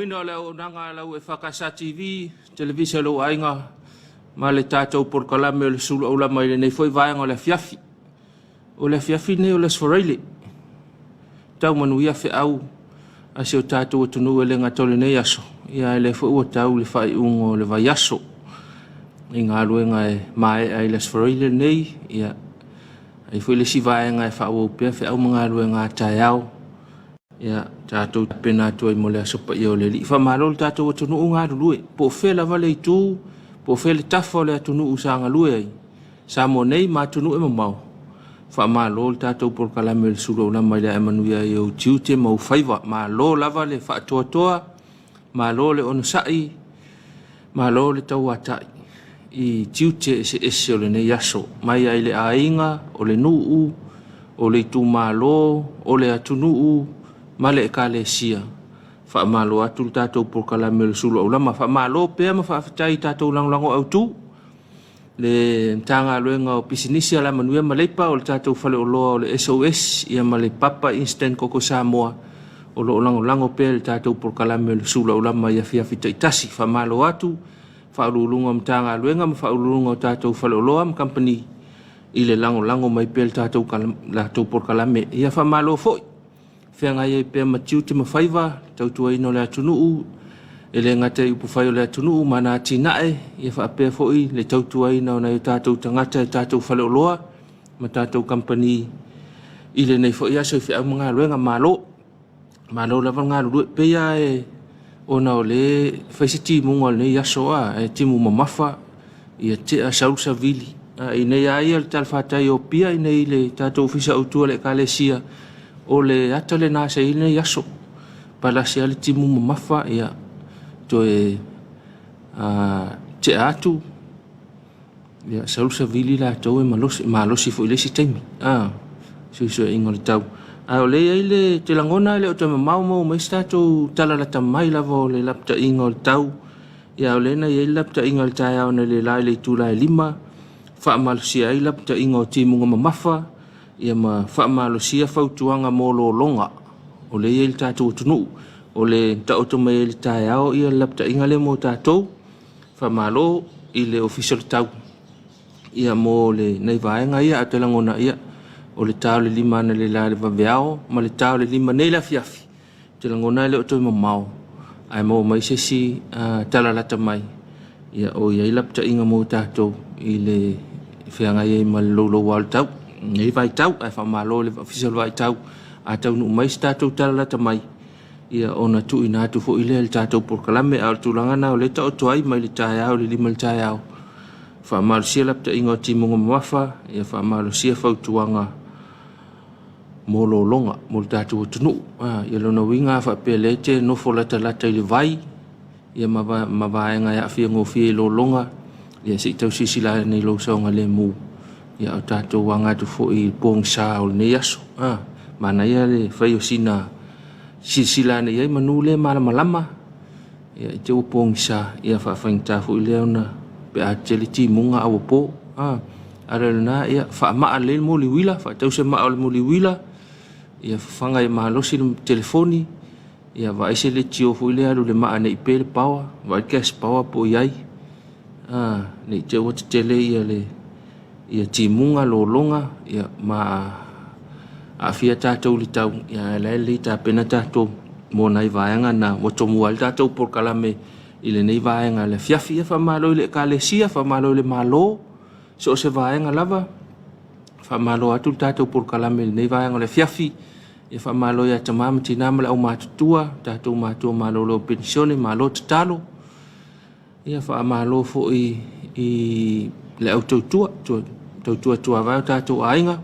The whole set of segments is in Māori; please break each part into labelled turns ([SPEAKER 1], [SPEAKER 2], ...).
[SPEAKER 1] wina le o nanga lau EFKS TV, televisa lo ainga, ma le tātou porkalame o le Suluaulama i le nei foi vaenga o le Afiafi. O le Afiafi nei o le sforeile. Tau manuia fe au, a se o tātou o tunu e le ngatole nei aso. Ia le foi ua tau le fai ungo le vai aso. I ngā luenga e mae ai le sforeile nei, ia. Ai foi le si vaenga e whao upea fe au mga luenga tai au. Ia tātou pena tua i mole asopa i o le li. Whamalo le tātou o tunu ngā rulue. Po whela wale i tū, po whele tafo le atunu usanga lue ai. Samo nei ma tunu e mamau. Whamalo le tātou porkalame le Suluaulama i le emanuia i o tiute mau whaiva. Ma lo lava le whaatoa toa, ma lo le onusai, ma lo le tau atai. I tiute ese o le nei aso. Mai ai le ainga, o le nuu, o le tū malo, o le atunuu, male e kale sia. Wha malo atu tātou porkalame le Suluaulama. Wha malo pēr ma whaafitai tātou langolango au tū. Le tanga luenga o pisinisi ala manuia maleipa o le tātou whale o loa o le SOS. Ia ma le papa instant koko Samoa. O lo langolango pēr le tātou porkalame le Suluaulama i Afiafi taitasi. Wha malo atu. Wha urulunga o tanga luenga ma wha urulunga o tātou whale o loa ma company. I le langolango mai pēr le tātou porkalame. Ia wha malo foi. Whianga ia pēr matiu te mawhaiva, tautua ino le atunuu, e le ngata i upawhai o le atunuu, mana atinae, ia wha pēr foi, le tautua ina o nei tātou tangata, e tātou whale o loa, ma tātou company, i le nei foi aso i whiau mga luenga malo, malo lava ngā rurue, pēia e ona o le whaise timunga o nei aso a, e timu mamafa, ia te a sausa vili, i nei aia le talwhatai o pia, i nei le tātou whisa autua le kalesia, o le ata le nasa i nei aso palasi ale timu mamafa ia to e te atu ia sausa vili la tau e malosi fo ile si taimi so ingo le tau o le ai le te langona le o te mamau mai stato tala la tamai lava o le lapta ingo le tau ia o le na i lapta ingo le tai au na le lai le tula e lima wha malosi ai lapta ingo timu mamafa ia ma whaamalo sia whautuanga mō lo longa. O le ia le tātou tunu. O le taoto mai le tae ao ia lapta inga le mō tātou. Whaamalo i le official tau. Ia mō le nei vaenga ia a te langona ia. O le tau le lima na le la le vaveao. Ma le tau le lima nei la Afiafi. Te langona le o toi mamau. Ai mō mai sesi talalata mai. Ia o ia i lapta inga mō tātou. I le whianga ia i ma lolo wal tau. Nei vai tau, ai whamalo le official vai tau, a tau nu mai statou talalata mai. Ia ona tu ina atu fo ile le tātou porkalame, au tūlangana o le tau toai mai le tae au, le lima le tae au. Whamalo sia lapta ingo timunga mawafa, ia whamalo sia whautuanga molo longa, mo le tātou tunu. Ia lona winga whapea lete, nofo lata lata i le vai, ia mawaenga ia fia ngofia i lo longa, ia si tau sisila nei lo saunga le mu. Ia o tātou wanga tu fo i pōng sā o nei aso. Mana ia le whai o sina sila nei ai manu le malama. Ia i te o pōng sā. Ia whawhaing tā fo i leo na pe a tele ti munga awa pō. Ara na ia whaamaa le mo li wila. Whaatau se maa le mo li wila. Ia whanga i mahalosi le telefoni. Ia waise le tio fo i leo le maa nei pēle pawa. Waikeas pawa po iai. Nei te o te tele ia le ia timunga lo longa ia ma afia tātou li tau ia le tā pena tātou mō nai vaenga na watomu al tātou porkalame i le nei vaenga le Afiafi ia whamalo i le kalesia whamalo i le malo so se vaenga lava whamalo atu tātou porkalame i le nei vaenga le Afiafi ia whamalo ia tamama tinama le au mātutua tātou mātua malo lo pensione malo tatalo ia whamalo fo i le au tautua tua vai tātou ainga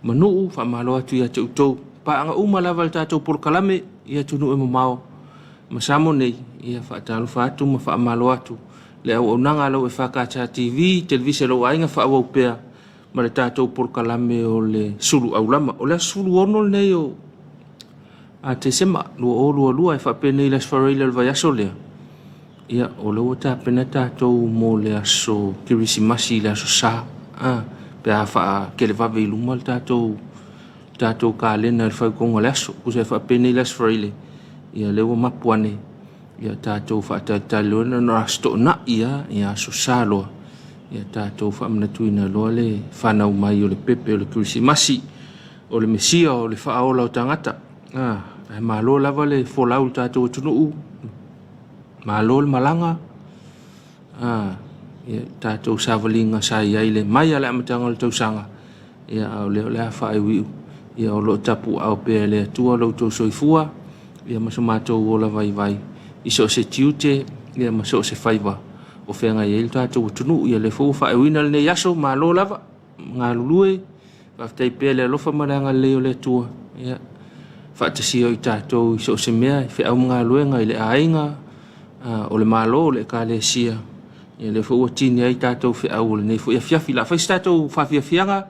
[SPEAKER 1] manuu whamalo atu ia tautou paanga lava le tātou porkalame ia tunu e mamao masamo nei ia whaatalo whaatu ma whaamalo atu le au nanga lau EFKS TV televisa lau ainga whaawau pēr ma le tātou porkalame o le Suluaulama o le Suluaulama nei o a te sema lua e whape nei las whareila le vai aso lea ia o leo tāpena tātou mō le aso kirisimasi le aso sā pe a wha ke le wawe i luma le tātou ka lena le whaukonga le aso, kusai wha pene le aso whaile, ia lewa mapuane, ia tātou whaatatalu na rasto na ia susalo ia tātou whaamnatuina loa le whanau mai o le pepe o le Krisimasi o le Mesia o le whaaola o tangata e malo lava le folau tātou tunuu malo le malanga ia tātou savalinga sa iai le mai ala amatanga le tausanga ia au leo le whaewiu ia o lo tapu au pe le tua lo tau soifua ia masomatou o la vai iso se tiute ia maso se faiva o whenga i tātou tunu ia le fōu whaewina le nei aso malo lava ngā lulue whaftai pe le alofa maranga leo le tua ia whaatasio i tātou iso se mea i whiau ngā luenga i le ainga o le malo o le ka le sia ia le fōu atini ai tātou whiau o le nei fōu ia fiafi la whais tātou whafiafianga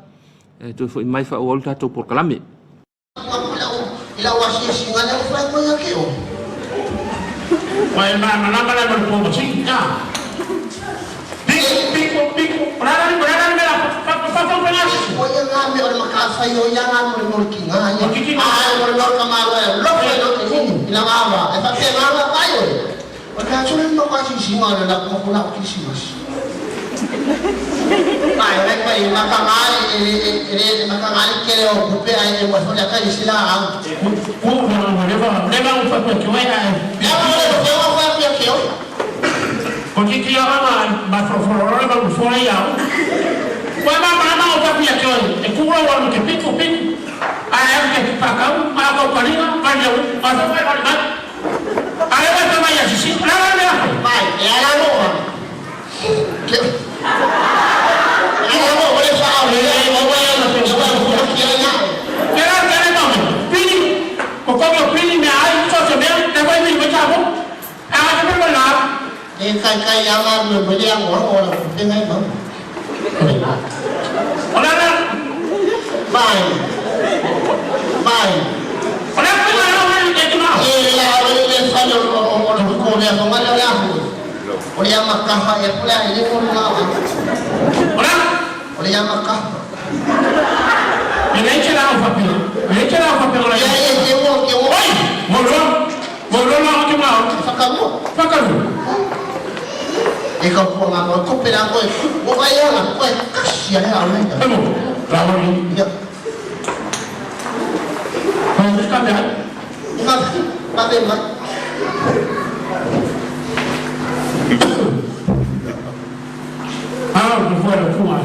[SPEAKER 1] tu fo mai fa o tatou por kalame
[SPEAKER 2] ila wasi singa le fa ko ya ke o
[SPEAKER 3] Wai ma na mala mo ko si ya Pico para me la pa
[SPEAKER 2] o ya nga me o makasa yo ya nga mo kinga ya mo no kamala lo ke ila ngava e fa te ngava tayo o ka tsule no ka si singa le la ko la kisimas Ai, vai makangali kele o kupe ai mo fo ya kai sila a.
[SPEAKER 3] Leva un papel que vai a.
[SPEAKER 2] Eu vou fazer aqui ó.
[SPEAKER 3] Porque que eu ma foforo ba fora ya. Vai ma o papel que eu. E cubo o que pico. Ai que paca, ma ko palina, vai eu. Vai. Ai vai tomar ya si. Vai,
[SPEAKER 2] é a loa. Kai yang mau beli yang orang dengan bang.
[SPEAKER 3] Orang
[SPEAKER 2] Bye.
[SPEAKER 3] Orang orang itu mah.
[SPEAKER 2] Iya, orang saya orang Korea kemana ya? Orang yang Makkah ya pula ini orang. Orang yang Makkah.
[SPEAKER 3] Ini cerah apa orang?
[SPEAKER 2] Ya, mau.
[SPEAKER 3] Oi, mau nak mau? Fakamu.
[SPEAKER 2] Ikaw po nga ko pila ko o kaya lang ko kasya na away ka
[SPEAKER 3] lawan ni
[SPEAKER 2] ya
[SPEAKER 3] Mas ka ba
[SPEAKER 2] bakit ba
[SPEAKER 3] não foi o fumal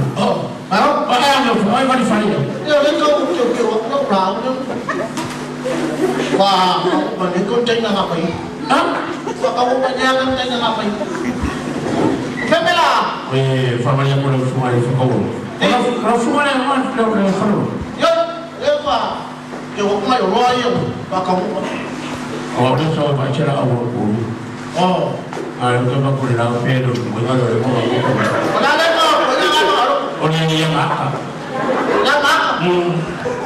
[SPEAKER 3] não foi vai fazer
[SPEAKER 2] eu nem que não bravo wa mình có tranh là ngọc ấy và có một nhà năm tranh là ngọc ấy thế mới là
[SPEAKER 3] família por o fumal o fumal é mais
[SPEAKER 2] eu và kiểu cũng mày lo yêu và có một
[SPEAKER 3] nó sao phải chơi là ông eu tô para por lá Pedro muito agora
[SPEAKER 2] lá đấy
[SPEAKER 3] olha aí a marca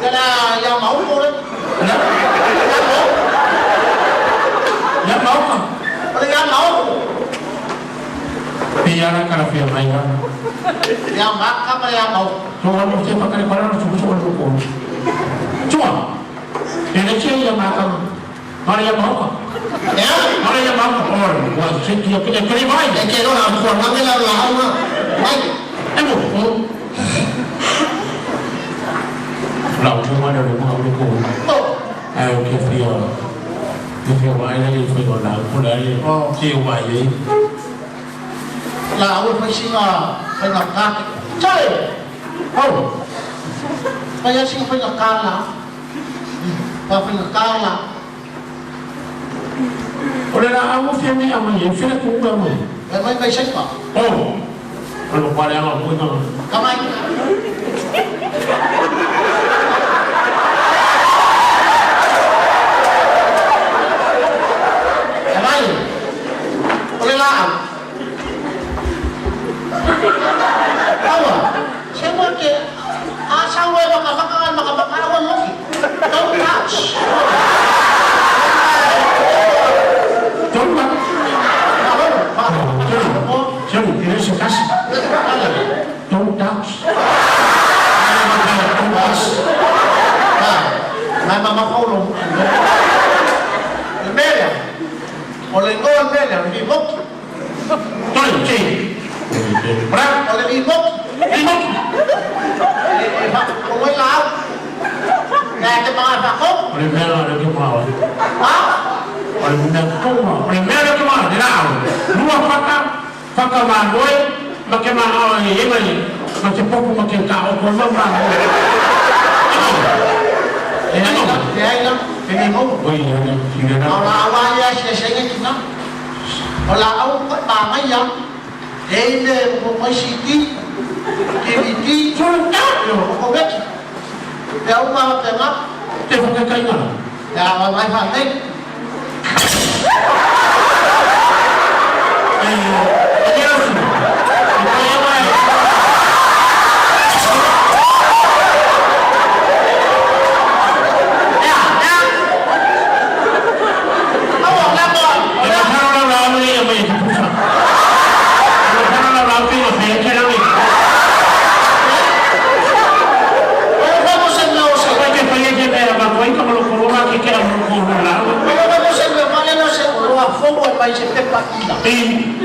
[SPEAKER 2] cái là nhà máu cô đấy
[SPEAKER 3] nhà máu
[SPEAKER 2] nhà máu
[SPEAKER 3] Piara cara fia mai ya.
[SPEAKER 2] Yang makan apa yang mau?
[SPEAKER 3] Tuhan mesti pakai barang semua hukum. Cuma, ini sih yang makan. Mana yang mau?
[SPEAKER 2] Ya,
[SPEAKER 3] mana yang mau? Orang, wah, sih dia punya kerja baik.
[SPEAKER 2] Yang kira orang kuat lagi lah lama. Baik.
[SPEAKER 3] Lalu cuma ada rumah hukum. Kita mai lagi kita nak mulai. Siapa ini?
[SPEAKER 2] Là ông phải xin phải ngọc ca chơi bây giờ xin phải ngọc ca là và phải ngọc ca là
[SPEAKER 3] oleh aku film ni aman ya film aku baru
[SPEAKER 2] mấy cây sách mà
[SPEAKER 3] kalau pada yang aku tahu
[SPEAKER 2] cảm ơn oleh là tahu siapa ke asal we makabakawan mo don't touch
[SPEAKER 3] Jangan kira sekasih. Don't touch.
[SPEAKER 2] Nah, mama kau loh. Beda. oleh ngol mele ribok
[SPEAKER 3] Tonci.
[SPEAKER 2] berang oleh ribok ngoi lao nè cái bao bạc không
[SPEAKER 3] Primero de que mau.
[SPEAKER 2] hả
[SPEAKER 3] Primero que mau de lao. Dua fakka mandoi makema ai yemani. Macam popo makin kau ko mama.
[SPEAKER 2] Ini mau
[SPEAKER 3] Oh iya, iya.
[SPEAKER 2] kalau awalnya selesainya kita kalau awal pertama yang ini komisi Komiti Faamisionare ya umma tengah
[SPEAKER 3] Tengok kayaknya.
[SPEAKER 2] ya awal pakai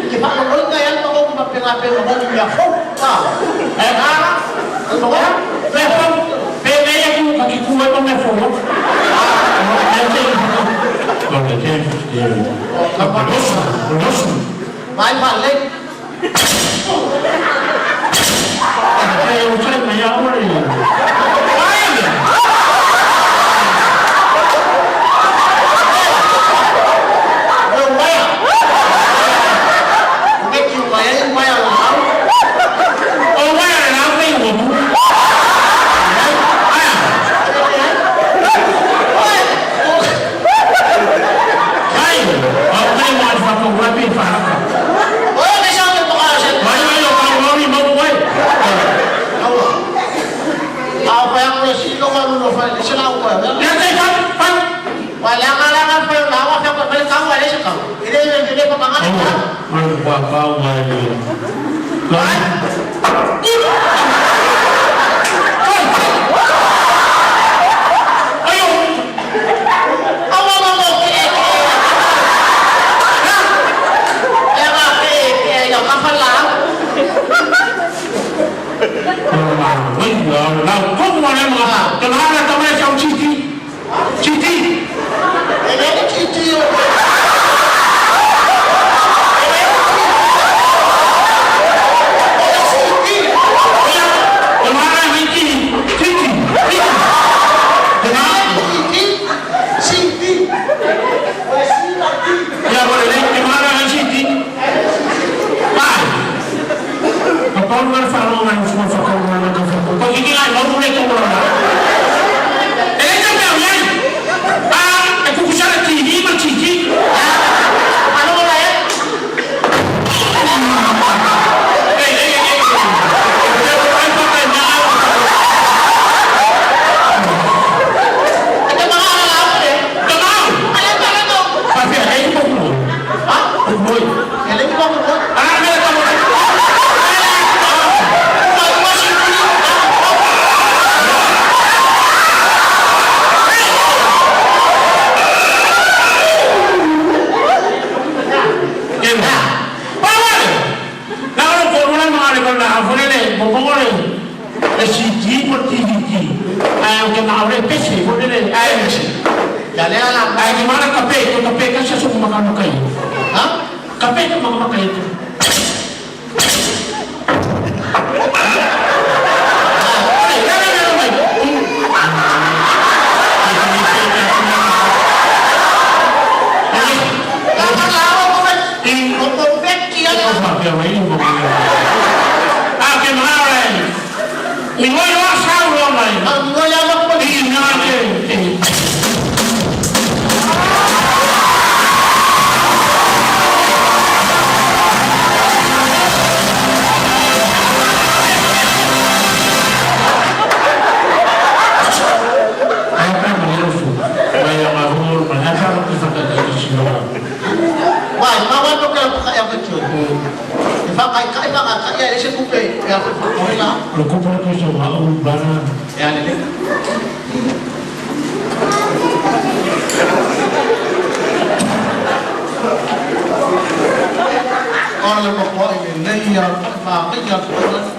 [SPEAKER 2] kita ngomong kayak ngomong ngapain ngomong ya kok
[SPEAKER 3] Lepas, pegaya aku kaki kuat on level.
[SPEAKER 2] mai balik
[SPEAKER 3] Saya ucap banyak orang ini. Lo compro questo ma un banana.
[SPEAKER 2] ya Olha uma coisa, nem a família toda.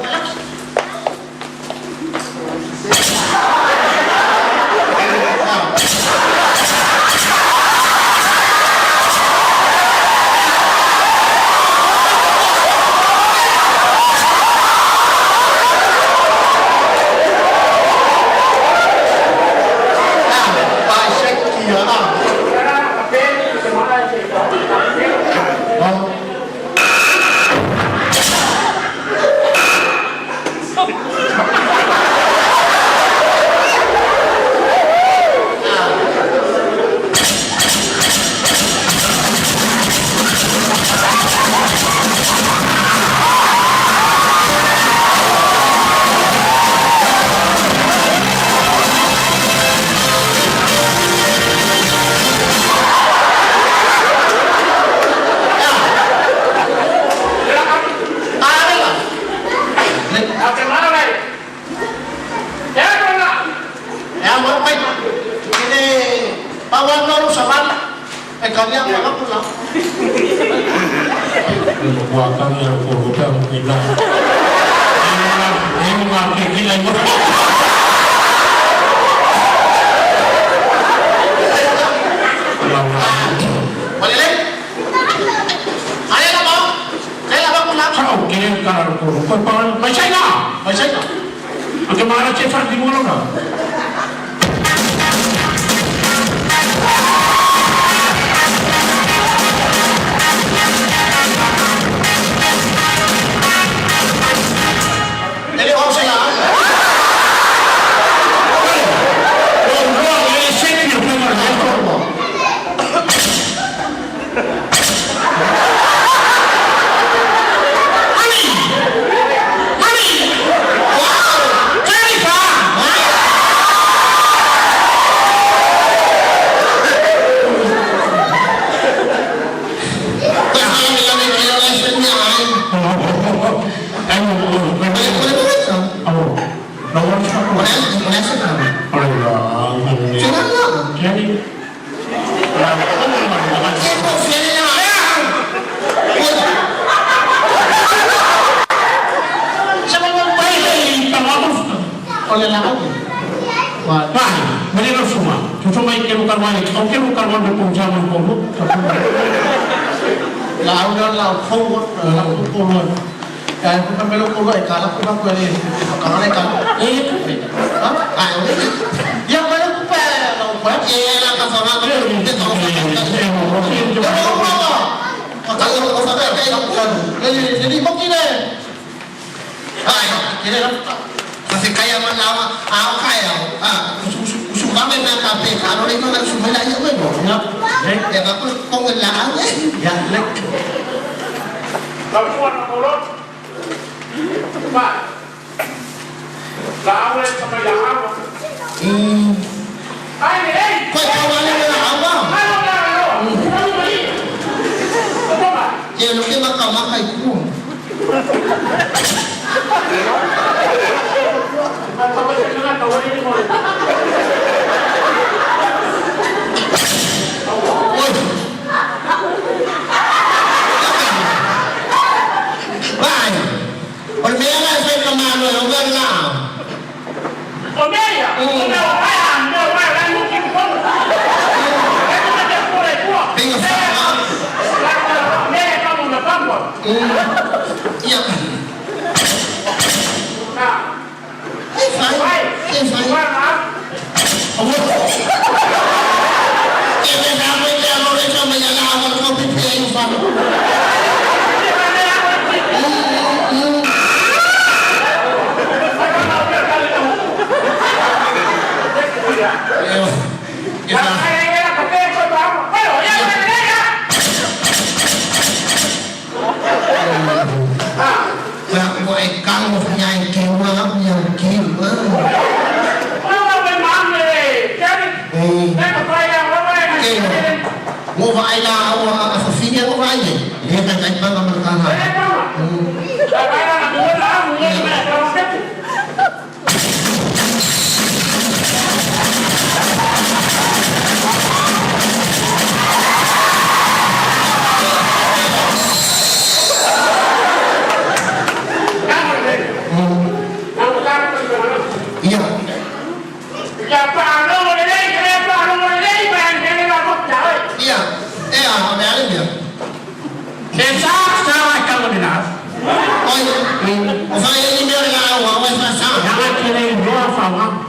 [SPEAKER 3] mama.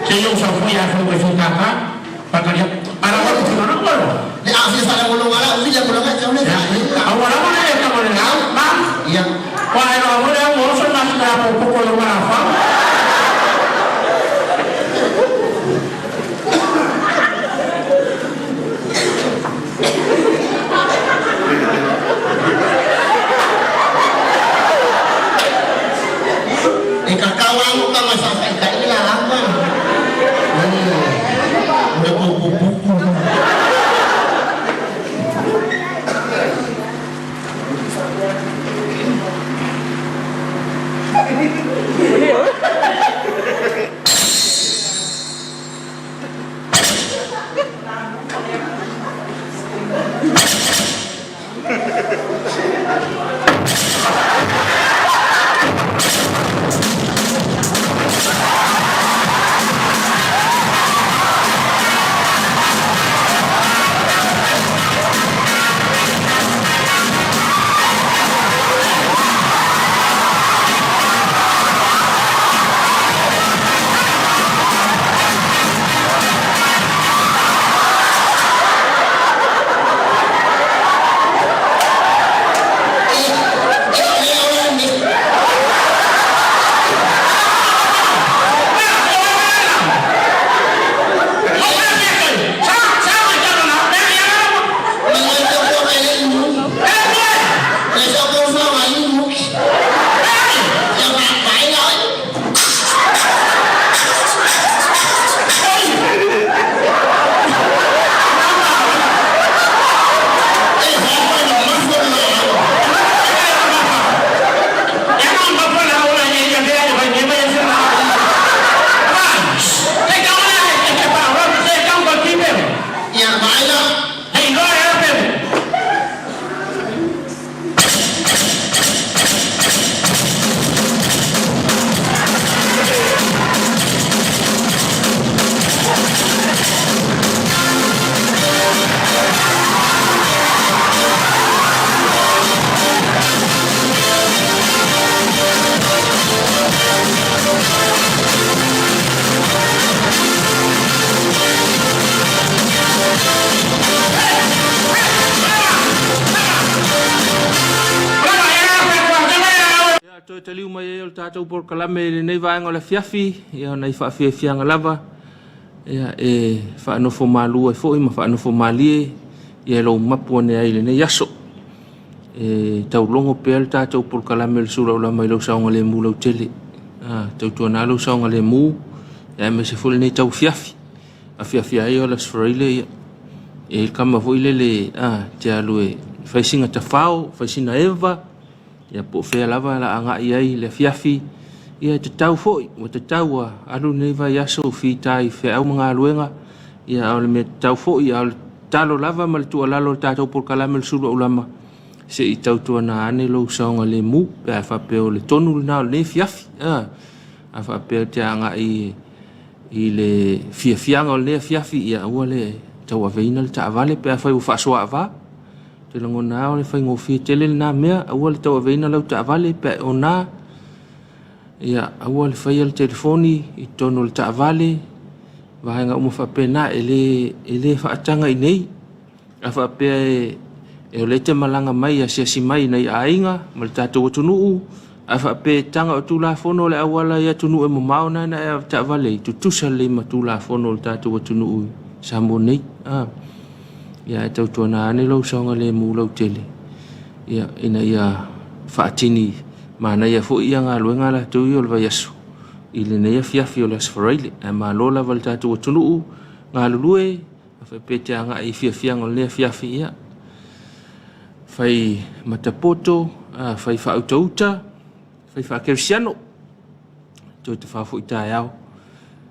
[SPEAKER 3] Saya usah punya aku berfikaka. Pakainya. Orang tu orang baru.
[SPEAKER 2] Ni asyik salah ngolong ala, uji jangan ngolong macam ni.
[SPEAKER 3] Awal mana yang kamu dengar? Mak.
[SPEAKER 2] Iya.
[SPEAKER 3] Wah, awal yang ngolong masih berapa pukul berapa?
[SPEAKER 2] Kakawang utang sampai tak hilang apa. Udah buku-buku.
[SPEAKER 1] Taliu mai o tātou por kalame nei vaenga o le fiafi, ia nei whaafiafianga lava, ia whaanofo mālua foi, ma whaanofo mālie, ia lau mapua ne aile nei aso. Tau longo pēl tātou por kalame le Suluaulama i lau saonga le mū lau tele. Tau tuana lau saonga le mū, ia me se fule nei tau fiafi. A fiafi ai o las wharaile ia. E kama foi le te alue whaisinga ta whao, whaisina eva, ia po fea lava la anga iai le fiafi ia te tau foi o te tau alu nei vai aso fi tai fe au mga luenga ia o le me tau foi ia talo lava mal tu lalo tatou por kalame le Suluaulama se i tau tu na ane lo saonga le mu pe fa pe o le tonu na le fiafi a fa pe te anga i le fiafianga o le fiafi ia o le tau aveina le ta vale pe fa u fa soa va te lango na o le whaingo fi tele na mea aua le tau aveina lau ta avale pe o na ia aua le whai al telefoni i tono le ta avale vahenga umu whapena e le whaatanga i nei a whapea e o le te malanga mai a siasi mai nei a inga ma le tātou o tunuu a whapea tanga o tūla whono le awala ia tunu e mo maona na e ta avale i tutusa le ma tūla whono le tātou o tunuu sa mo nei ia e tau tuana ane lau saonga le mū lau tele. Ia ina ia whaatini mana ia fo ia ngā luenga la tau i o le vai asu. I le neia fiafi o le aswharaile. E mā lola wale tātou o tunuu ngā lulue a whai pete anga i fiafianga o le nea fiafi ia. Whai matapoto, whai whautauta, whai whakerisiano. Tau te whafo i tāi au.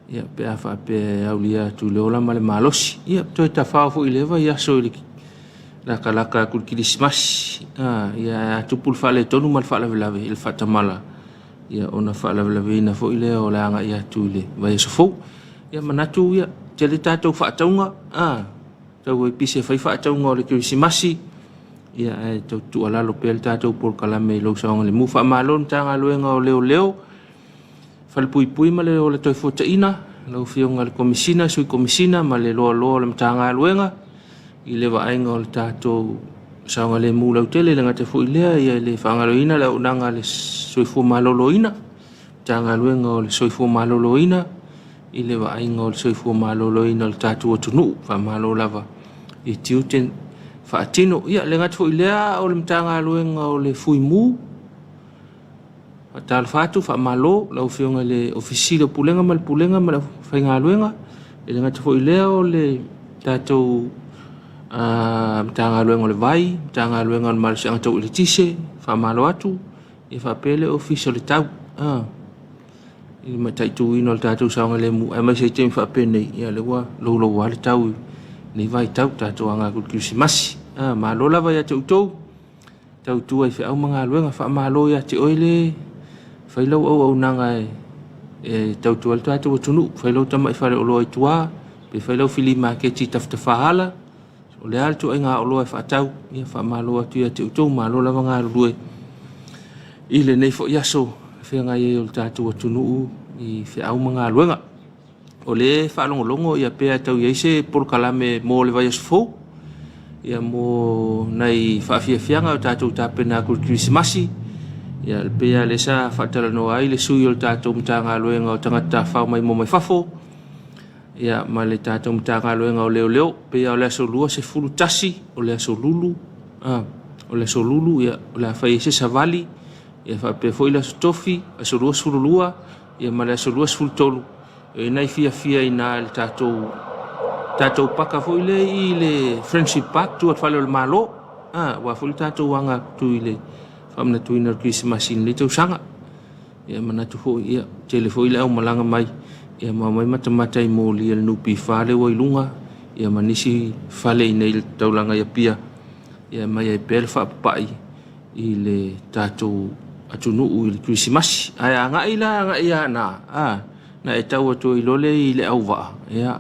[SPEAKER 1] Ia pe a fa pe aulia tu le ola male malosi ia to ta fa fo ileva ia so ile la kala ka kul krismas ia tu pul fa le tonu mal fa la lave il fa tamala ia ona fa la lave na fo ile ola nga ia tu le vai so fo ia manatu ia te le tatou fa taunga tau e pise fa taunga le krismasi ia to tu ala lo pel tatou por kalame lo saonga le mu fa malon tanga luenga o leo falpui ma le o le toi fotaina lau fionga le komisina sui komisina ma le loa le matanga luenga i le vaenga o le tātou saonga le mūlau tele le ngate fu ilea ia le whangaloina le unanga le soifu maloloina matanga luenga o le soifu maloloina i le vaenga o le soifu maloloina o le tātou atunu whamalo lava i tiuten whaatino ia le ngate fu ilea o le matanga luenga o le fui mū tal fatu fa malo la ufionga le ofisile pulenga mal pulenga mal fainga luenga le ngata fo ileo le tato tanga luenga le vai tanga luenga mal sanga to le tise fa malo atu e fa pele official tau i matai tu ino le tato sanga le mu e mai se tem fa pene ia le wa lo wa le tau ni vai tau tato anga ku Christmas malo la vai atu tau tu ai fa manga luenga fa malo ya te oile failau au nanga e tau tual tatu tunu failau tama fale o loi tua pe failau filima ke ti taftafahala o le alto ai nga o loi fa tau ia fa malo atu ia te utou malo la nga lue ile nei fo yaso fe nga ye o tatu tunu i fe au manga luenga o le fa longo ia pe tau ye se por kalame mo le vai fo ia mo nai fa fianga o tatu tapena ku Christmasi ia le pea le sa fatala no ai le sui o tātou mtanga luenga o tangata whao mai mo mai fafo ia ma le tātou mtanga luenga o leo pea o le aso lua se fulu tasi o le aso lulu o le aso lulu ia o le awhai se savali ia wha pea foi le aso tofi aso lua sulu lua ia ma le aso lua sulu tolu e nai fia ina le tātou paka foi le i le friendship park tu at whale o le malo wa foi tātou wanga tu i le amna tuina Christmas in le tau sanga ia manatu ho ia telefoi le au malanga mai ia mai mata i mo li le nupi fale o ilunga ia manisi fale i nei taulanga ia pia ia mai ai pel fa pai i le tatou atunu i le Christmas ai anga ia na na e tau atu i lole i le au va ia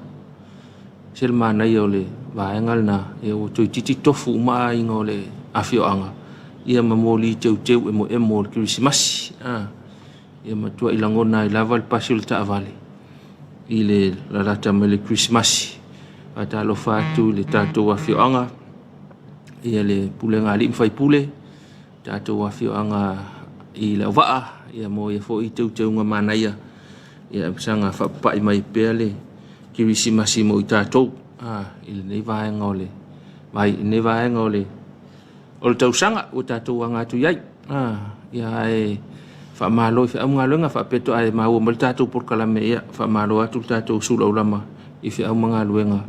[SPEAKER 1] selma na ia le vaengal na e o tu titi tofu ma i ngole afio anga ia mamoli teu e mo Christmas ia matua ilangona i lava le pasil ta avale i le lalata me le Christmas ata lo fatu le tatou afioanga ia le pulenga ali mfai pule tatou afioanga i le waa ia mo ia fo i teu nga manaia ia sanga fa pai mai pele Christmas mo i tatou i le nei vaenga ole vai nei vaenga ole o le tausanga o tātou anga tu iai ia e whamalo i whiaunga luenga whapeto ai maua mo le tātou porkalame ia whamalo atu tātou Suluaulama i whiaunga luenga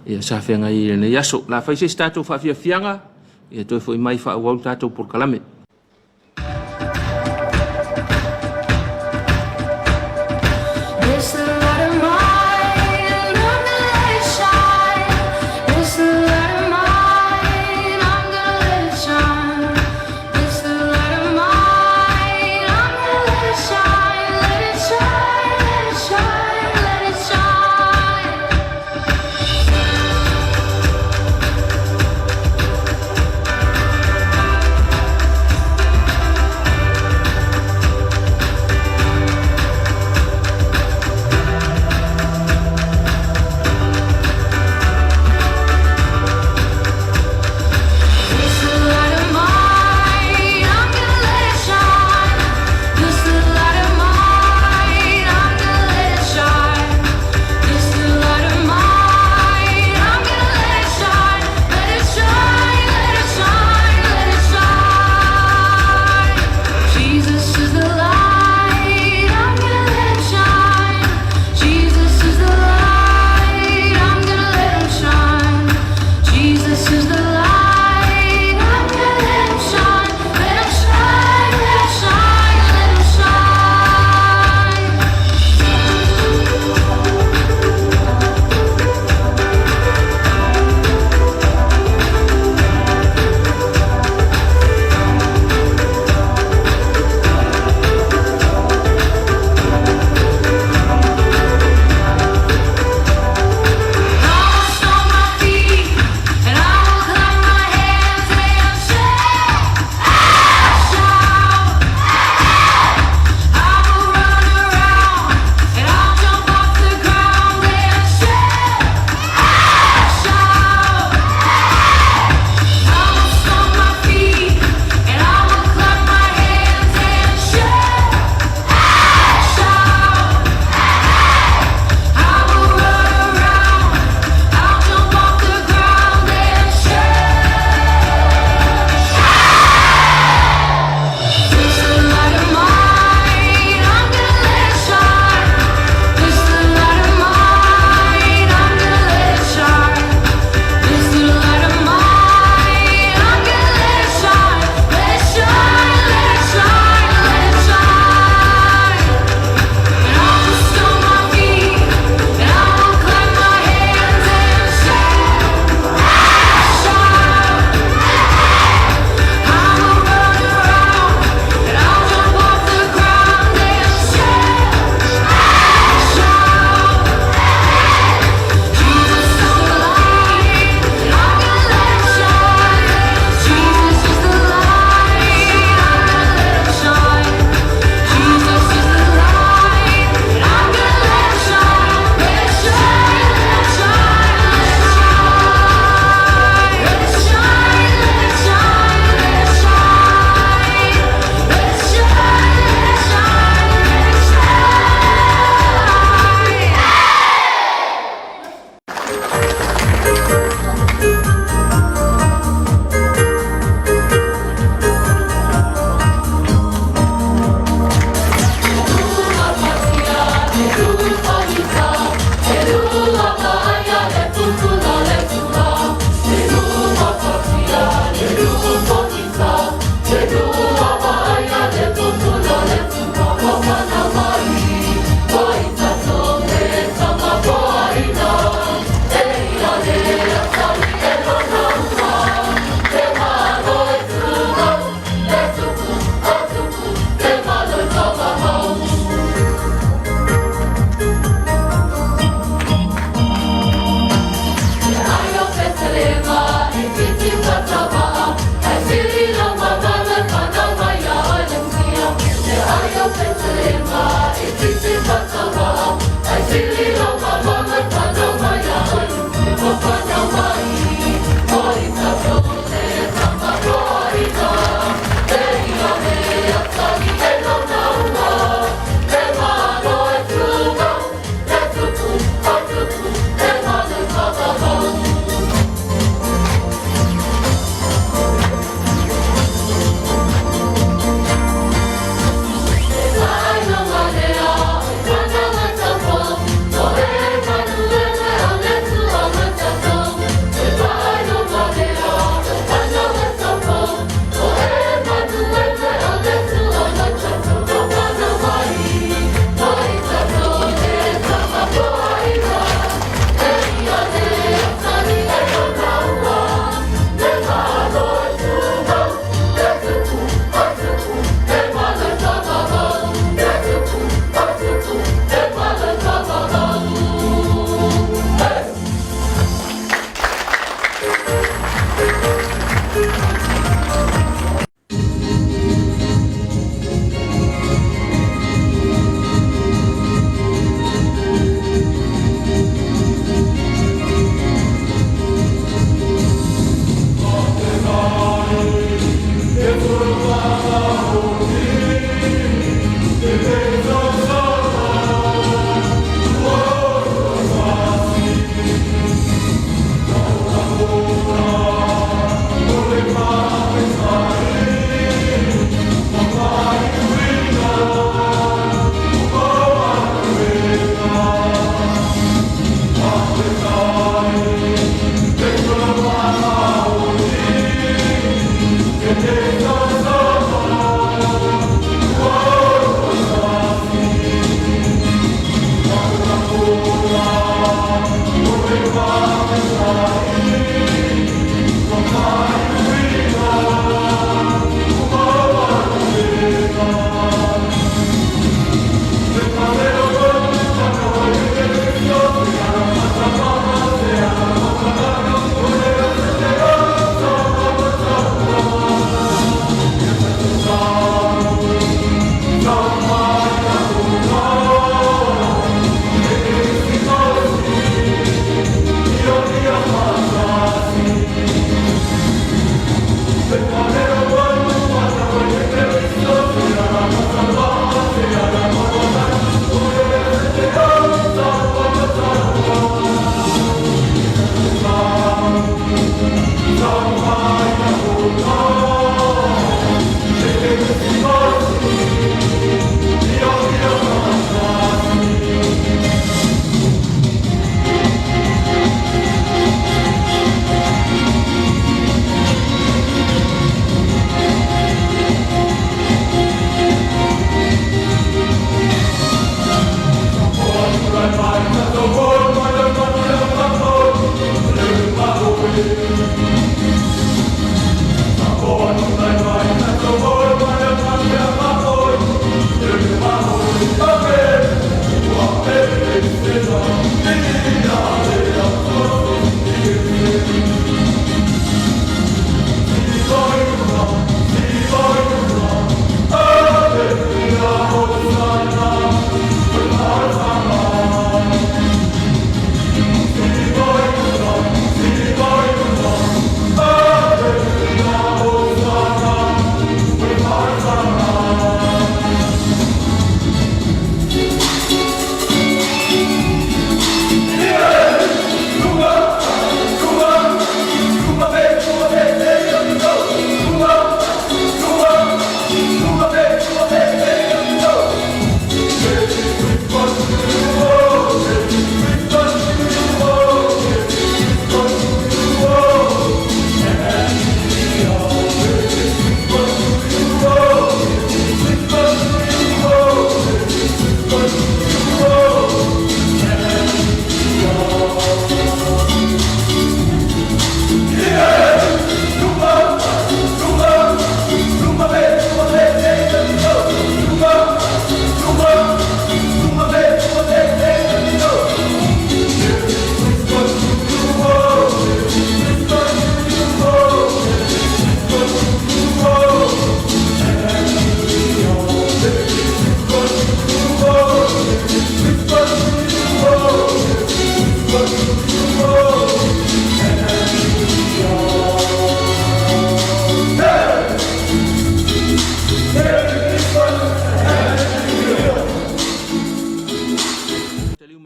[SPEAKER 1] ia sa whenga i ne yaso la whaise tātou whawhiawhianga ia toi fo i mai whauau tātou porkalame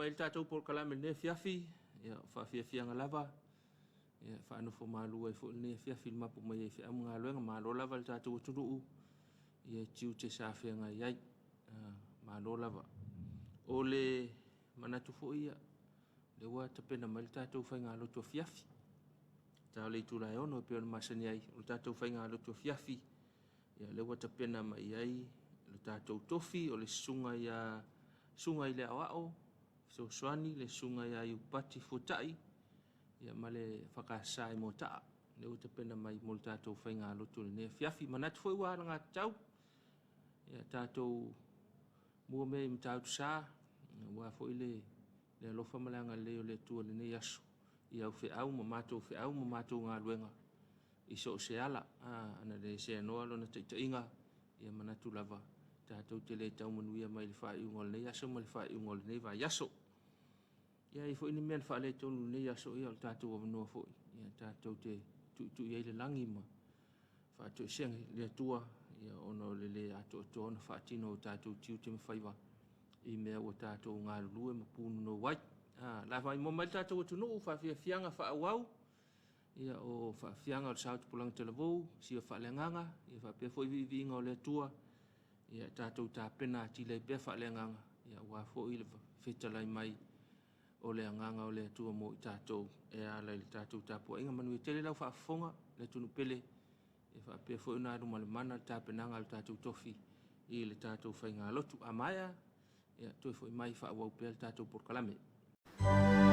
[SPEAKER 1] mai tātou por kalame ne fiafi, ia whaafiafianga lava, ia whaanofo mālua fo ne fiafi mapu mai e whia mga luenga mālo lava le tātou atunuu, ia tiu te sāwhianga iai, mālo lava. O le manatu fo ia, le wa tapena mai le tātou whainga loto fiafi. Tāo le tūrai ono peo na masani ai, le tātou whainga loto fiafi, ia le wa tapena mai ai, le tātou tofi o le sunga i le awao, so swani le sunga ia upati futai, ia male whakasai mo taa, le wa tapena mai mo le tātou whainga loto le ne fiafi. Manatu fo iwa ngā tau, ia tātou mua me i mtautu sā, wa fo i le alofa malanga leo le tua le ne yasu. Ia au whiau, ma mātou ngā luenga. I so se ala, ana le se anoa lo na taitainga, ia manatu lava. Tātou te le tau manuia mai le whae ungol ne yaso, ma le whae ungol ne va yaso. Ia i fo ini mea whae le tonu ne yaso, ia o tātou o manua fo. Ia tātou te tu iei le langi ma. Whae to isengi le tua, ia ono le ato ona whae tino o tātou tiu te mawhaiwa. I mea o tātou ngā lulue ma pūnu no wai. La whai mo mai tātou atu nuu, whaafianga whaawau. Ia o whaafianga o South Pulang Telavou, sia whaalenganga, ia whaapea fo i vinga o le tua. Ia tātou tā pena tila i pea whaalenganga. Ia wā fo i le whetalai mai o le anganga o le tua mo i tātou. E ala i le tātou Tapuaiga manu i tele lau whaafonga, le tunu pele. Ia whaapea fo i nā ruma le mana tā penanga le tātou tofi. I le tātou whainga lotu amaya. Ia toi fo i mai whaawau pea le tātou porkalame.
[SPEAKER 4] Oh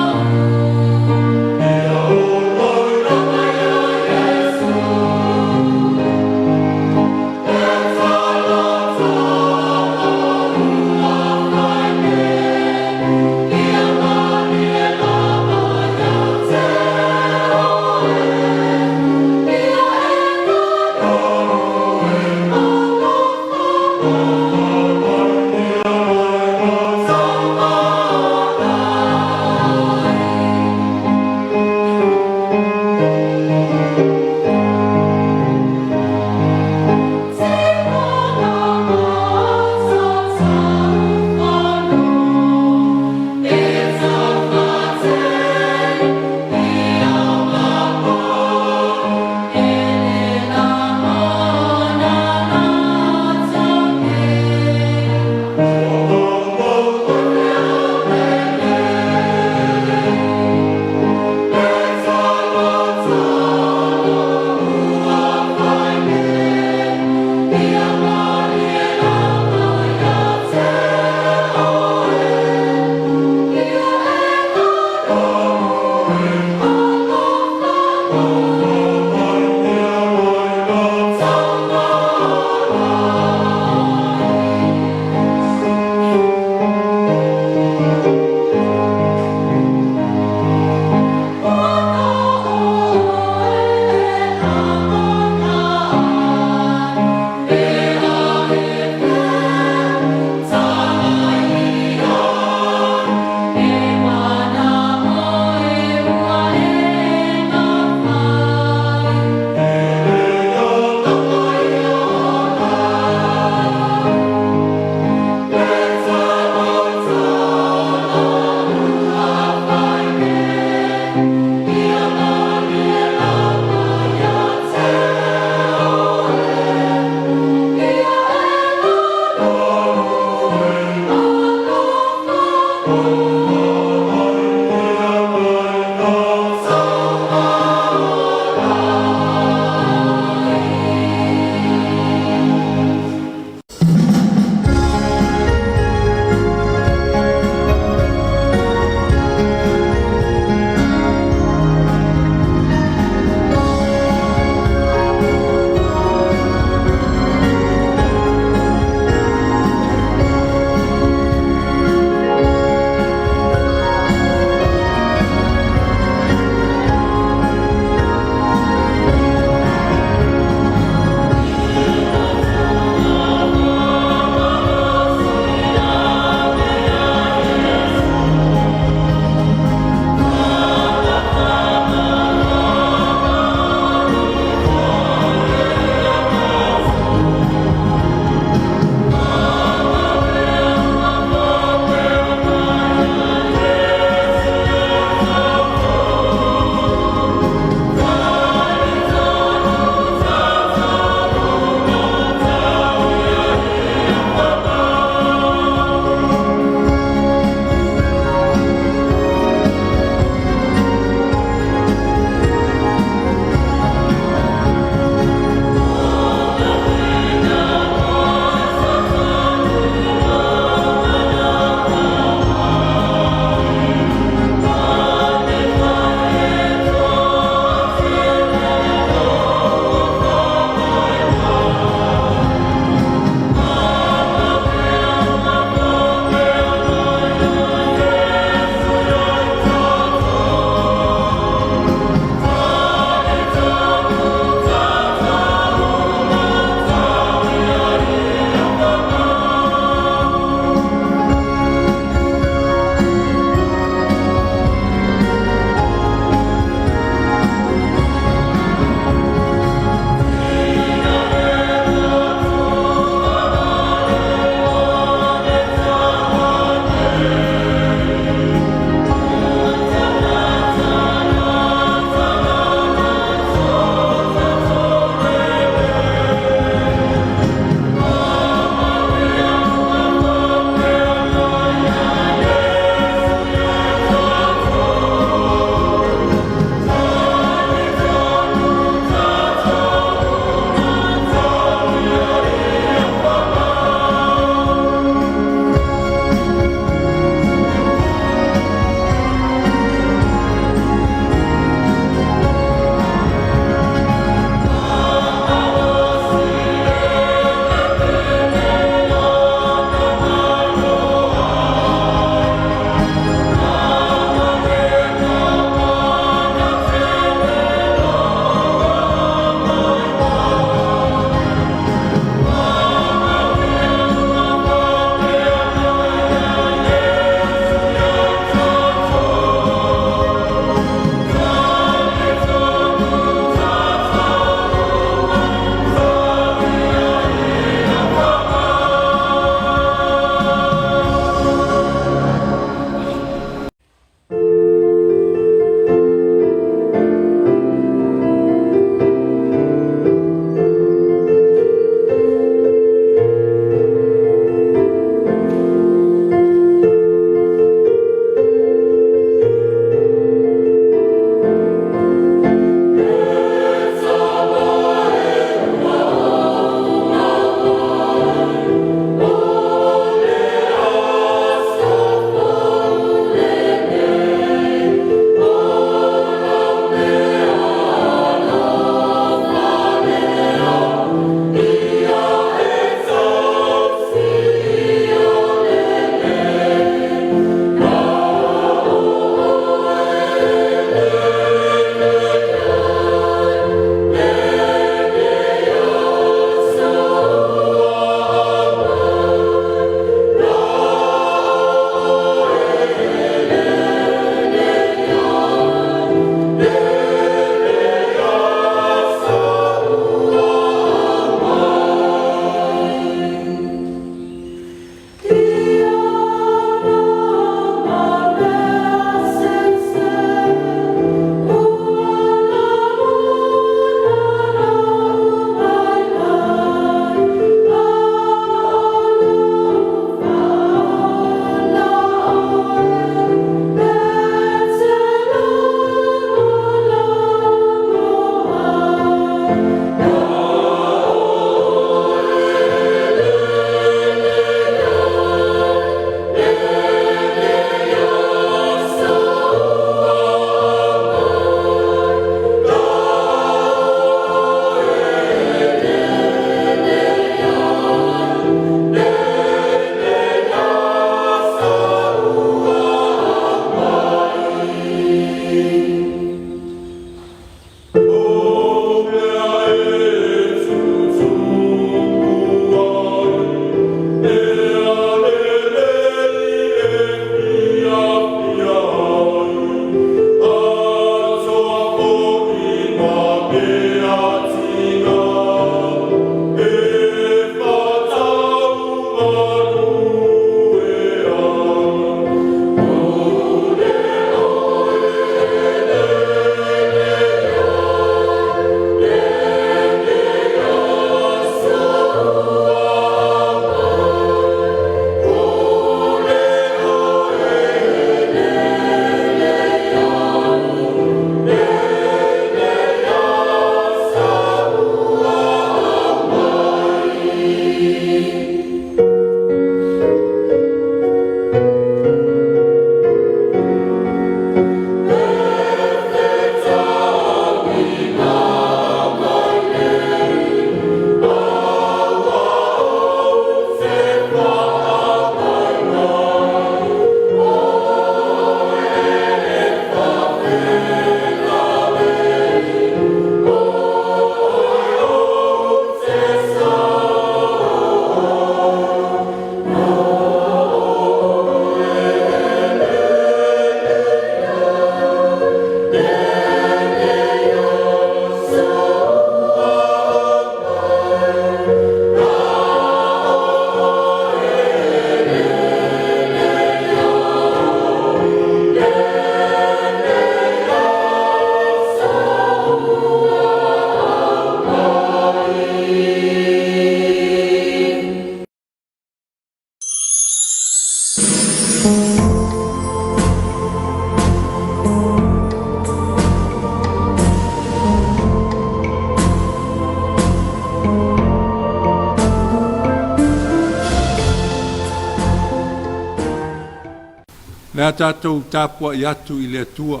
[SPEAKER 4] Lea tātou Tapuaiga atu I le atua.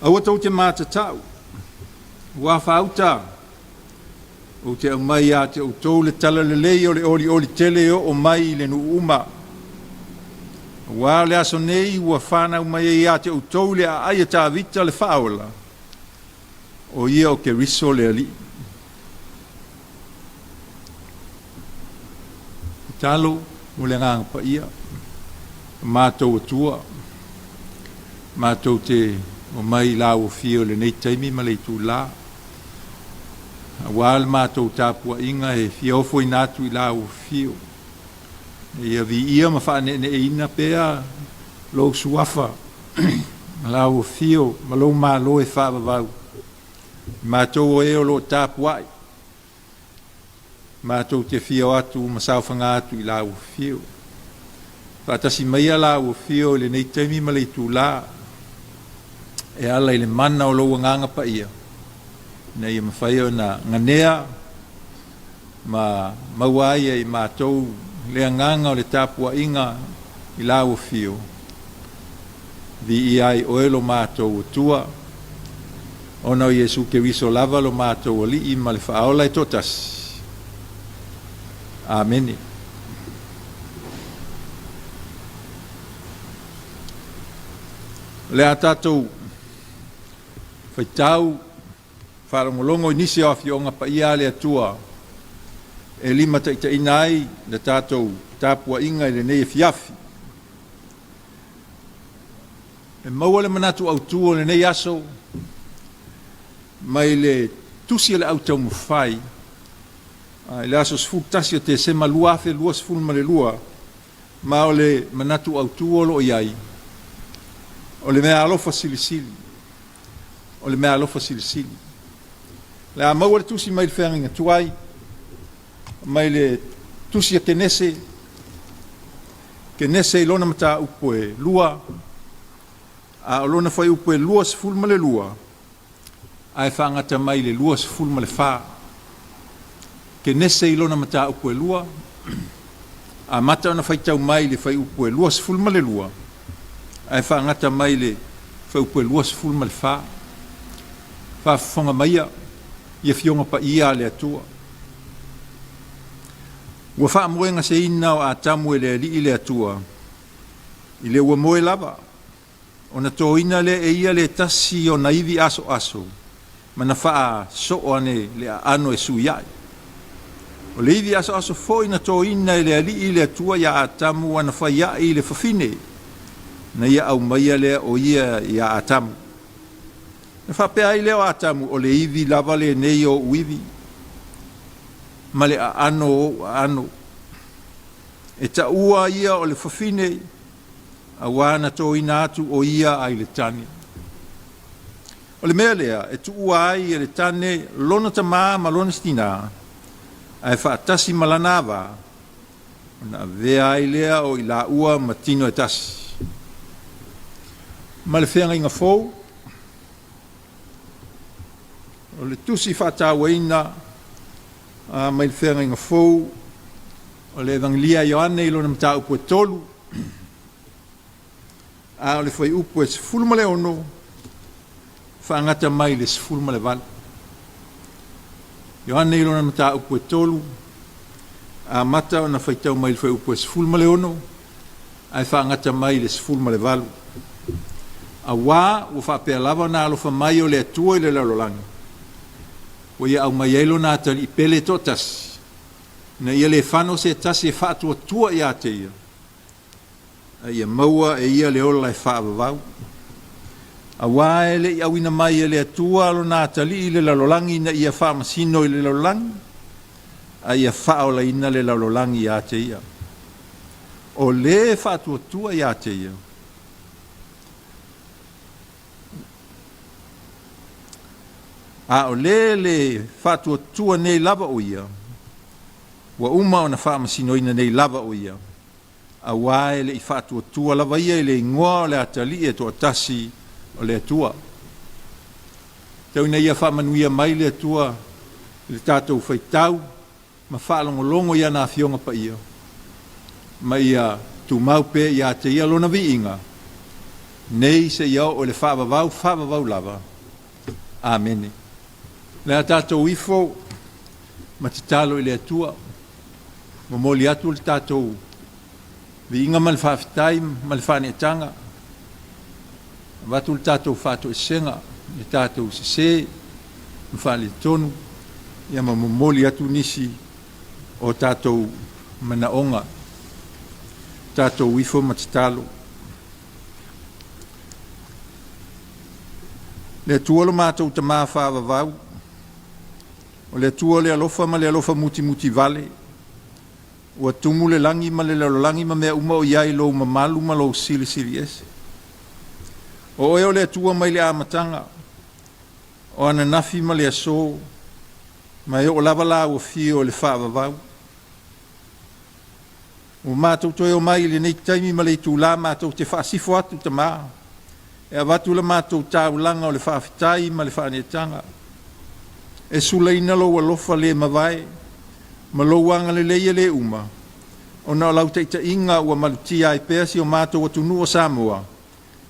[SPEAKER 4] Aua tau te mātatau. Ua whauta. O te mai a te utou le tala le lei o le oli tele o mai le nu uma. Ua le aso nei ua whanau mai a te utou le a aia tā vita le whaola. O ia o ke riso le ali. Talo o le nganga pa ia. Mātou atua. Mātou te o mai la o fio le nei taimi ma le tu la. Wal mātou Tapuaiga e fiofo I nātu I la o fio. Ia vi ia ma whaane ne ina pea lo suafa. La o fio ma lo malo e whaavavau. Mātou o eo lo Tapuai. Mātou te fio atu ma sauwhanga atu I la o fio. Whaatasi maia la o fio le nei taimi ma le tu la. E ala I le mana o lo nganga pa ia. Nei ia mawhai o na nganea ma mauaia I mātou le nganga o le Tapuaiga I la o fio. Vi I ai oelo mātou o tua. Ona o Iesu ke riso lava lo mātou o li I ma le whaola e totas. Amen. Le a tātou whaitau whalongolongo I nisi o Afionga pa ia le atua e lima taita inai le tātou Tapuaiga I le nei Afiafi. E maua le manatu au tua le nei aso mai le tusi le au tau mawhai le aso sfutasi o te sema lua afe lua sfulu ma le lua ma o le manatu au tua lo iai o le mea alofa silisili o le mea alofa silisili le a maua le tusi mai le whenga tuai mai le tusi a kenese I lona mata upoe lua a lona fai upoe lua sfulu ma le lua ai whangata mai le lua sfulu ma le wha kenese I lona mata upoe lua a mata ona whaitau mai le fai upoe lua sfulu ma le lua ai whangata mai le fai upoe lua sfulu ma le wha whawhonga maia ia fionga pa ia le atua. Ua wha moenga se ina o a tamu le li le atua. I le ua moe lava. O na tō ina le e ia le tasi o naivi aso aso. Ma na wha so ane le a ano e suyai. O le ivi aso aso fo ina tō ina le li le atua ia a tamu wana wha ia I le whawhine. Na ia au maia le o ia ia a tamu. Na whapea I leo atamu o le iwi lava le nei o uiwi. Ma le a ano. E ta ua ia o le whawhine a wana tō ina atu o ia ai le tane. O le mea lea e tu ua ai le tane lona ta maa ma lona stina ai whaatasi malanawa na vea ai lea o I la ua ma tino e tasi. Ma le whenga inga fōu o le tusi whatawaina mai le whenga inga fōu o le evangelia Ioane I lona mta upo e tolu a o le whai upo e sifulu ma le ono whaangata mai le sifulu ma le wala Ioane I lona mta upo e tolu a mata o na whaitau mai le whai upo e sifulu ma le ono ai whaangata mai le sifulu ma le walu a wā ua whapea lava na alofa mai o le atua I le lalolanga o ia au mai elo na atali I pele totas na ia le whano se tasi e whaatua tua ia te ia a ia maua e ia le ola e whaavavau a wā e le I awina mai e le atua alo na atali I le lalolangi na ia whaamasino I le lalolangi a ia whaola ina le lalolangi ia te ia o le whaatua tua ia te ia a o le whaatua tua nei lava o ia. Wa uma o na whaamasino ina nei lava o ia. A wae le I whaatua tua lava ia I le ingoa o le atali e to atasi o le atua. Tau ina ia whaamanuia mai le atua le tātou whaitau ma whaalongolongo ia na Afionga pa ia. Ma ia tu mau pe ia te ia lona viinga. Nei se ia o le whaavavau lava. Amen. Le tātou ifo, ma te talo i le atua, ma moli atu le tātou, viinga ma le whaafitai, ma le whaanetanga, watu le tātou whātou senga, le tātou se, ma whaale tonu, ia ma moli atu nisi o tātou manaonga, tātou ifo ma te talo. Le tuolo mātou ta maa whaavavau, o le tua le alofa ma le alofa muti vale, ua tumu le langi ma le langi ma mea uma o iai lo ma malu ma lo sili ese. O eo le tua mai le amatanga, o ana nafi ma le aso, ma eo o lava la o fio le whaavavau. O mātou toi o mai le nei taimi ma le tu la mātou te whaasifo atu ta maa, e avatu la mātou tāulanga o le whaafitai ma le whaanetanga. E sulaina lo alofa le mawai, ma lo wanga le leia le uma, o na lau teita inga ua malutia ai peasi o mātou atunu o Samoa,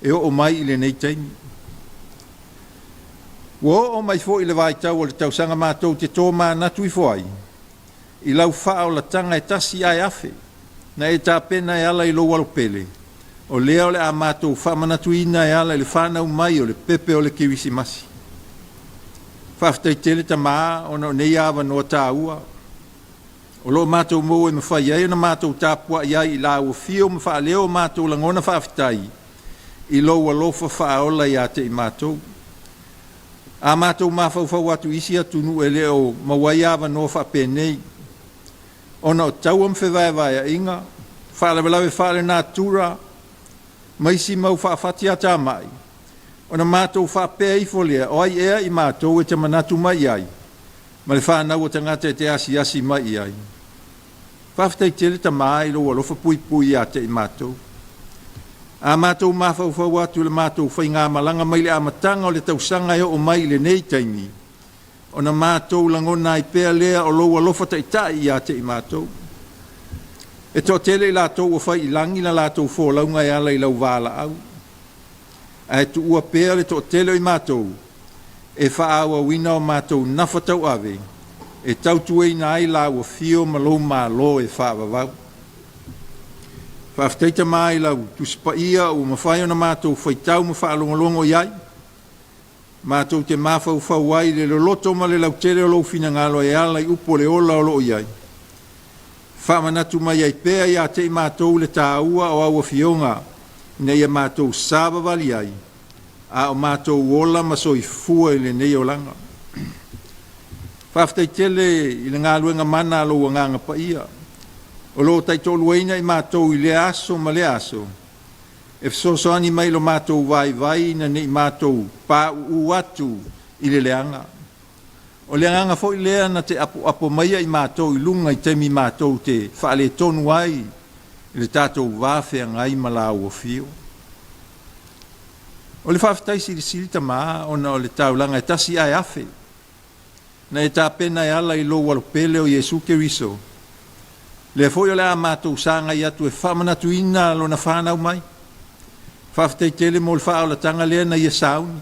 [SPEAKER 4] e o mai i le nei taimi. O mai fo i le vai tau o le tausanga mātou te tō mā natu i foai, i lau wha o la tanga e tasi ai afe, na e tā pena e ala i lo walopele, o lea o le a mātou wha manatu ina e ala i le whanau mai o le pepe o le kiwisi masi. Whaftai tele ta maa o na nei awa noa tā ua. O lo mātou mou e mawhai ai o na mātou tāpua iai i la ua fio ma wha leo mātou langona whaftai i lo walofa whaola i ate i mātou. A mātou mawhauwhau atu isi atu nu e leo mawai awa noa whapenei. O na o tau am whewai a inga, whalewalawe whale nā tura, maisi mau whaafati a tā mai. O na mātou whapea i folea, o ai ea i mātou e te manatu mai ai. Ma le whanau o tangata e te asi mai ai. Whaftai tele ta mai lo alofa pui a te i mātou. A mātou mawhauwhau atu le mātou whai ngā malanga mai le amatanga o le tausanga e o mai le nei taimi. O na mātou langona i pea lea o lo alofa taitai a te i mātou. E to tele i lātou o whai ilangi na lātou wholaunga e ala i lau wāla au. Ai tu ua pea le to tele i mātou, e whaawa wina o mātou nawhatau ave, e tautuei na ai la ua fio malo malo e whaavavau. Whaafteita mai lau, tu sipa ia o mawhai o na mātou whaitau ma whaalongalongo iai, mātou te mawhau whauai le loloto ma le lau tere o lau fina ngalo e ala i upo le ola o lo iai. Whaamanatu mai ai pea i a te i mātou le tāua o aua fionga, nei a mātou sāba wali ai, a o mātou wola maso i fua i le nei o langa. Whaftai tele i le ngā luenga mana lo wa nganga pa ia. O lo tai tolu eina i mātou i le aso ma le aso. E fsoso ani mai lo mātou vai na nei mātou pā u atu i le leanga. O leanga fo i lea na te apo maia i mātou i lunga i temi mātou te whaale tonu ai, le tātou wāwhea ngai malau o fio. O le whawhitai siri ta maa, ona o le taulanga e tasi ai afe. Na e tā pena e ala i lo walopele o Jesu Keriso. Le foi o le a mātou sanga i atu e whamanatu ina lo na whanau mai. Whawhitai tele mo le wha o la tanga lea na i a sauni.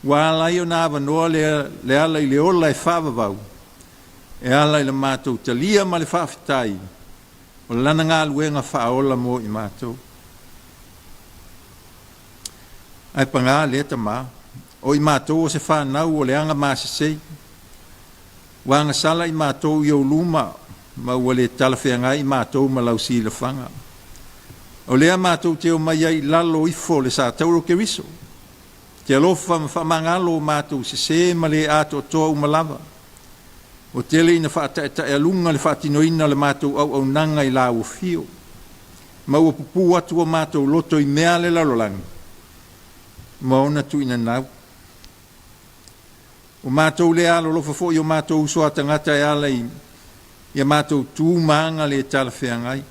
[SPEAKER 4] Wālai o nā wanoa le ala i le ola e whawavau. E ala i le mātou talia ma le whawhitai. O lana ngā luenga whaola mo i mātou. Ai pangā leta mā, o i mātou o se whanau o le anga māsesei. Wanga sala i mātou i o luma, ma ua le talawhea ngai i mātou ma lau si le whanga. O lea mātou te o mai ai lalo ifo le sa tauro Keriso. Te alofa ma whamangalo mātou se ma le ato toa umalawa. O tele ina whaata e alunga le whaatinoina le mātou au nanga i la o fio. Ma ua pupu atu o mātou loto i mea le lalolangi. Ma ona tu ina nau. O mātou le alo lofa fo i o mātou usoa tangata e ala i a mātou tū maanga le talawhea ngai.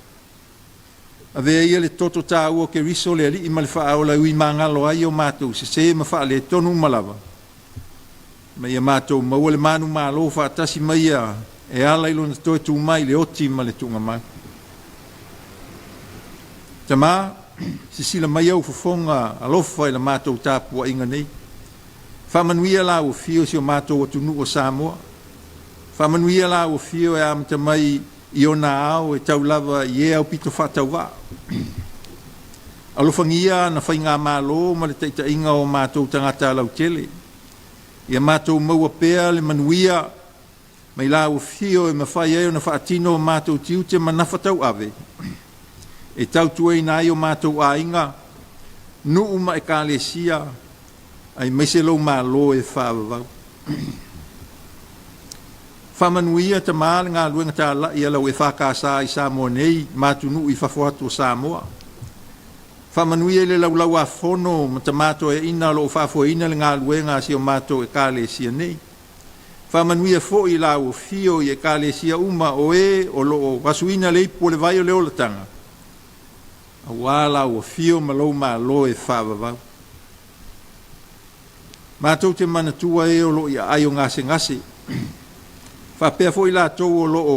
[SPEAKER 4] A vea ia le toto tā ua Keriso le ali i ma le whaaola ui mangalo ai o mātou se ma wha le tonu malawa. Ma ia mātou maua le manu mālo whaatasi mai e ala ilo na toi tū mai le oti ma le tunga mai. Tama, sisila mai au fofonga alofa ila mātou Tapuaiga nei. Whamanuia la o fio si o mātou atunu o Samoa. Whamanuia la o fio e amata mai i ona ao e taulava i e au pito whatau wā. Alofangia na whainga mālo ma le taitainga o mātou tangata lau tele. Ia mātou maua pēa le manuia mai la o fio e mawhai eo na whaatino o mātou tiu te manawhatau ave. E tau tuei nai o mātou ainga, nu uma e kālesia, ai meise lau mālo e whaavavau. Whamanuia ta māle ngā luenga tā la i alau e whakasa i Samoa nei, mātunu i whawhatu o Samoa. Whamanuia le lau lau a whono, ma ta mātou e ina lo whafua ina le ngā luenga si o mātou e kālesia nei. Whamanuia fo i lau o fio i e kālesia uma o e o lo wasuina le ipo le vai o le olatanga. A wala o fio malou mālo e whaavavau. Mātou te manatua e o lo i ai o ngase. Whapea fo i la tau o lo o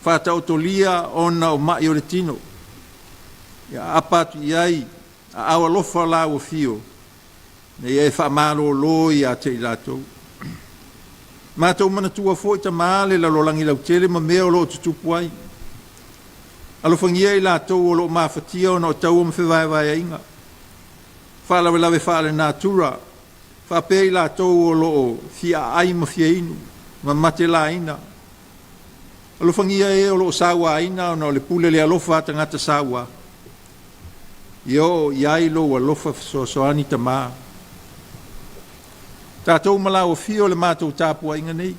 [SPEAKER 4] whatau tolia ona o mai o le tino. Ia apatu i ai a awa lofa la o fio. Ne e whamalo lo i a te i la tau. Mātou manatua fo i ta maale la lo langi lau tele ma mea o lo tutupu ai. Alofangia i la tau o lo mawhatia o na o tau o mwhewaiwai inga. Whalawe whale nātura. Whapea i la tau o lo fia ai ma fia inu. Ma mate la ina. Alofangia e o lo sawa ina o na o le pule le alofa tangata sawa. Io iai lo alofa soani tama. Tātou mala o fio le mātou Tapuaiga nei.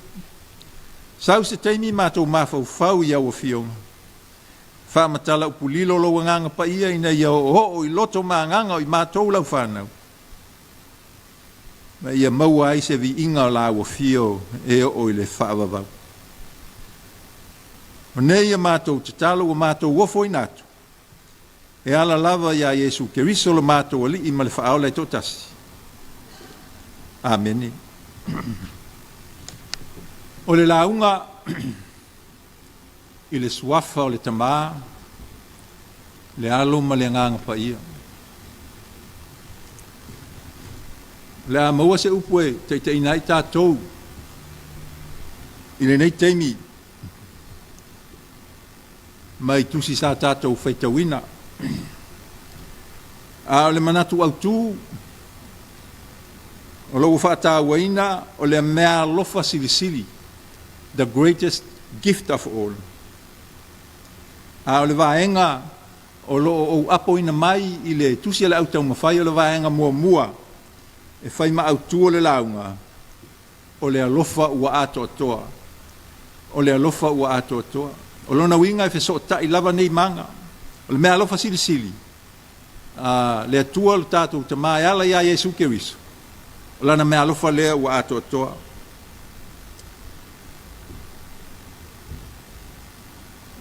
[SPEAKER 4] Sau se teimi mātou mawhau i au o fio. Whamatala upulilo lo nganga pa ia ina ia o i loto nganga o i mātou lau whanau. Ma ia maua ai se vi inga o la o fio e o i le whaavavau. O nei ia mātou te talo o mātou wofo i natu. E ala lava ia Yesu Keriso lo mātou ali i ma le whaao lai totasi. Amen. O le launga i le suafa o le tamā, le alo ma le nganga pa ia. Le a maua se upue, te inai tātou, i le nei teimi, mai tusi sa tātou whaitawina. A le manatu au tū, o lo whaatawaina, o le mea lofa silisili, the greatest gift of all. A o le vaenga, o lo o apo ina mai i le tusi ale au tau mawhai o le vaenga mua, e whai ma au tū o le launga, o le alofa ua ato atoa. O le alofa ua ato atoa. O lona winga e wheso ta i lava nei manga. O le mea alofa silisili. Le atua lo tātou te mai ala ia Yesu Keriso. O lana mea alofa lea ua ato atoa.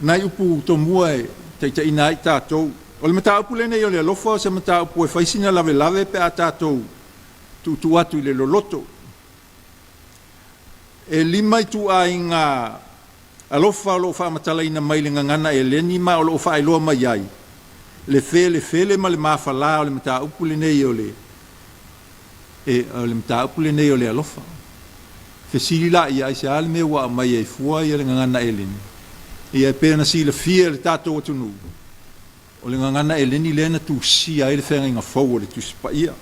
[SPEAKER 4] Nai upu to mua e te ina i tātou. O le mata upu lene i o le alofa o se mata upu e whaisina lave pe a tātou. Tu atu i le loloto. E lima i tu a inga alofa o lo whaamatala ina mailinga ngana e leni ma o lo whaailoa mai ai. Le fele ma le mawhala o le mata upu le nei o le. E o le mata upu le nei o le alofa. Fesili la i ai se ale me wa mai e fua i le ngana e leni. I e pēna si le fia le tātou o tunu. O le ngana e leni lena tu si ai le whenga inga fau o le tu sipa ia.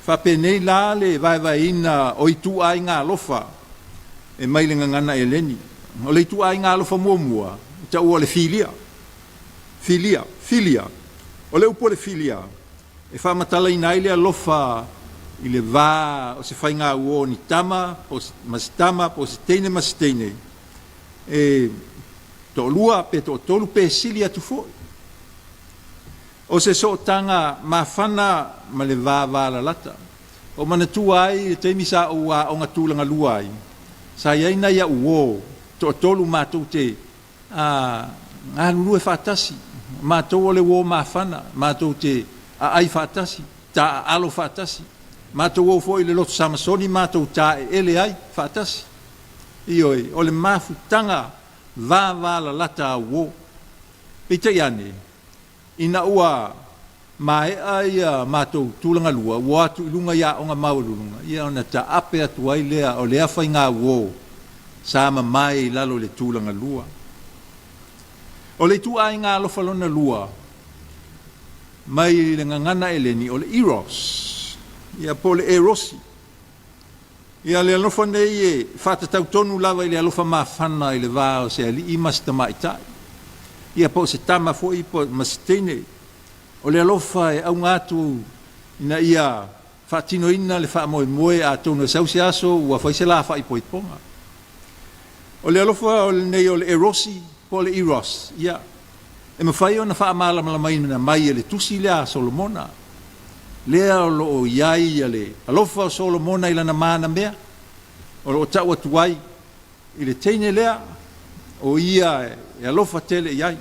[SPEAKER 4] Whape nei la le vai ina o i tu ai ngā alofa e mailinga ngana e leni. O le tu ai ngā alofa mua, ta ua le filia. Filia. O le upo le filia. E whamatala ina ile alofa i le vā o se whai ngā uo ni tama, masitama, po se teine masiteine. E to lua pe to tolu pe silia tu foi. O se so tanga mawhana ma le vā la lata. O mana tua ai te misa o a onga tūlanga lua ai. Sa iai na ia uo, to tolu mātou te ngā lulu e whātasi. Mātou o le uo mawhana, mātou te a ai whātasi, ta alo whātasi. Mātou o fo i le loto samasoni, mātou ta ele ai whātasi. Ioi, o le mawhutanga vā la lata a uo. Pita iane. ina ua mai ai matou tulanga lua ua atu ilunga ia o ngā maulunga ia ona ta ape atu ai lea o lea whai ngā uo sa mai lalo le tulanga lua o le tu ai ngā lofalona lua mai le ngangana eleni o le eros ia po le erosi ia le alofa nei e whatatau tonu lava i le alofa mawhana i le vāo se ali i masta maitai ia po se tama fo i po mastene o le alofa e au ngātu ina ia whatino ina le wha moe moe a tonu sausi aso ua whaise la wha i po i ponga o le alofa o le nei o le erosi po le eros ia e mawhai o na wha malama maina mai e le tusi lea Solomona lea o lo o iai le alofa o Solomona i lana mana mea o lo tau atuai i le teine lea o ia e alofa tele iai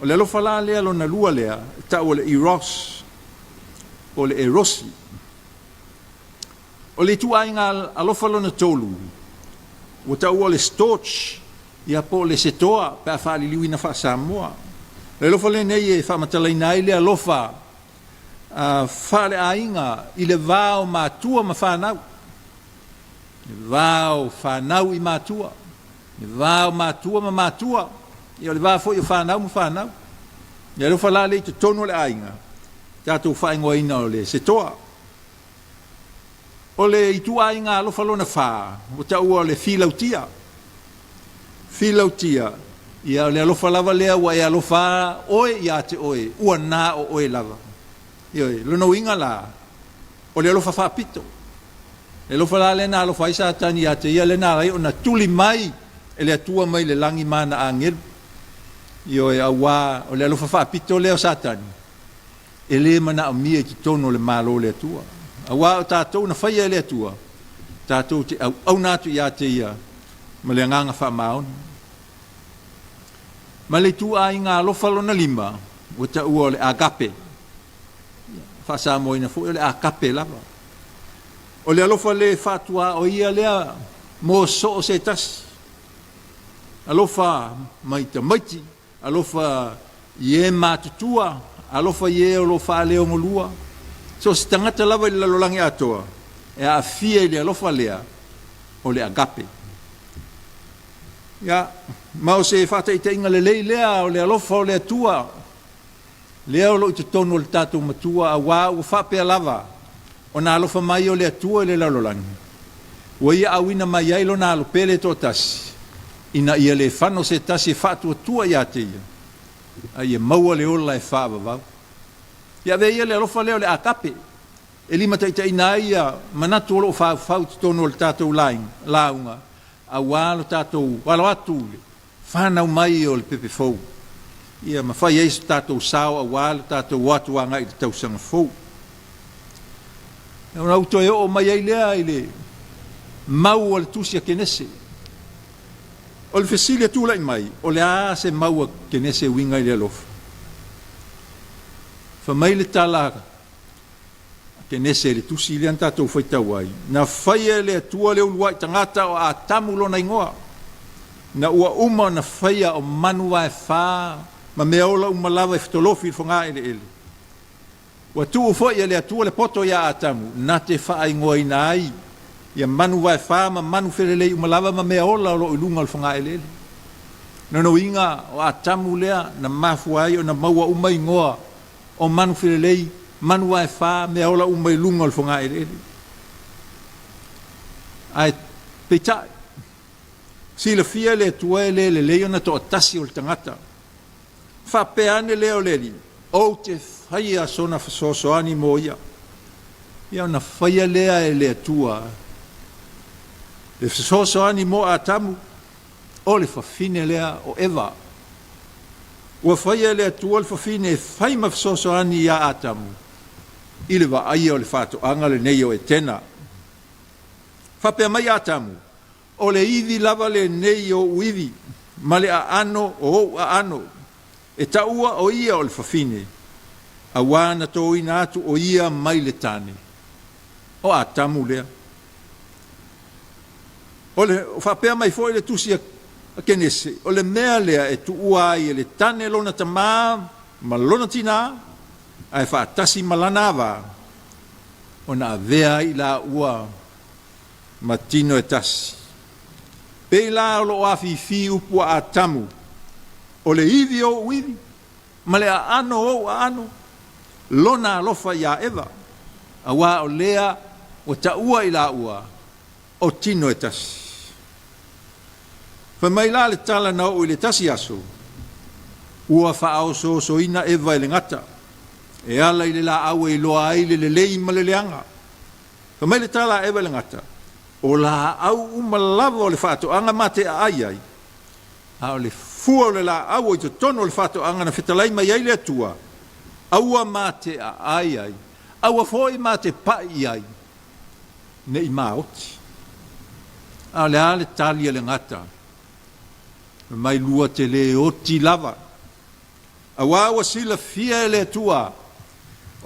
[SPEAKER 4] o le alofa la lea lo na lua lea tau o le eros o le erosi o le tu ai ngā alofa lo na tolu o tau o le storch ia po le setoa pe a whaali liwi na wha Samoa le alofa le nei e whaamatalai nai le alofa whale ainga i le vāo mātua ma whanau. Le vāo whanau i mātua. Le vāo mātua ma mātua. I o le vāo fo i o whanau ma whanau. Ia lo whala le i te tono le ainga. Tātou whaingoa ina o le setoa. O le i tu ainga lo whalona wha. O ta ua o le filautia. Filautia. Ia le alofa lava lea ua e alofa oe ia te oe. Ua nā o oe lava. Ioi, lono inga la, o le alofa whapito. Le alofa la le na alofa isa tani a te ia le na rai o na tuli mai e le atua mai le langi mana a ngel. Ioi, awa, o le alofa whapito leo satani. E le mana o mia ki tono le malo le atua. Awa o tātou na whaia le atua. Tātou te au nātu i a te ia, ma le nganga wha maon. Ma le tu a inga alofa lona lima, o ta ua le agape. Fasa moina fo le a kape lava o le alofa le fatua o ia lea mo so se tas alofa mai te maiti alofa ie matutua alofa ie o lo fa le o molua so se tangata lava le lolangi atoa e a fie le alofa lea o le agape ya mau se fata ite inga le lea o le alofa o le atua leo lo te tono le tātou matua a wā ua whapea lava o nā alofa mai o le atua le lalolangi. Ua ia awina mai ailo nā alo pele tō tasi. Ina ia le whano se tasi e whātua tua ia te ia. A ia maua le ola e whāwa wau. Ia ve ia le alofa leo le akape. E lima taita ina ia manatu olo whau te tono le tātou launga. A wā lo tātou walo atu le. Whanau mai o le pepe fau. Ia mawhai eisu tātou sao a wāle tātou watu a ngai tau sanga fau. Ia una uto e o mai ei lea i le mau o le tusi a kenese. O le fesilia tūlai mai, o le a se mau a kenese winga i le alofa. Fa mai le tala a kenese le tusi le an tātou whaitau ai. Na whai e le atua le uluai tangata o a tamu lona ingoa. Na ua uma na whaia o manua e whaa ma mea ola umalawa e fitolofi i whonga ele ele. Wa tuu fo ia le atua le poto ia atamu, na te wha ingoa ina ai, ia manu vai wha ma manu wherelei umalawa ma mea ola o lo ilunga i whonga ele ele. Nono inga o atamu lea na mafu ai o na maua uma ingoa o manu wherelei, manu vai wha mea ola uma ilunga i whonga ele ele. Ai peitai, sila fia le atua ele le leo na to atasi o le tangata. Whapeane leo leli, o te whaia sona whasosoani mo ia. Ia na whaia lea e lea tua. Le whasosoani mo a tamu, o le whawhine lea o ewa. Ua whaia lea tua le whawhine e whaima whasosoani ia a tamu. Ile wa aia o le whato anga le neio e tena. Whapea mai a tamu, o le iwi lava le neio uiwi, ma le a ano o a ano. E taua o ia o le whawhine, a wana tō ina atu o ia mai le tane. O a tamu lea. O le whapea mai fo le tusi a kenese, o le mea lea e tu uai e le tane lona tamā, malona tina ai whaatasi malana wa o na avea i la ua matino e tasi. Pei la o lo afiafi upua a tamu o le iwi o uiwi ma le a ano o a ano lona alofa ia ewa a wā o lea o ta ua i la ua o tino e tasi. Whamai la le tala na o i le tasi aso ua whaao so ina ewa i le ngata e ala i le la awe i loa ai le lei ma le leanga. Whamai le tala ewa i le ngata o la au umalava o le whaato anga mate a ai a o le fua o le la au i to tono o le whaato anga na whetalai mai ai le atua aua mate a ai aua foi mate pai ai ne i maoti a le ale talia le ngata mai lua te le oti lava a wawa sila fia le atua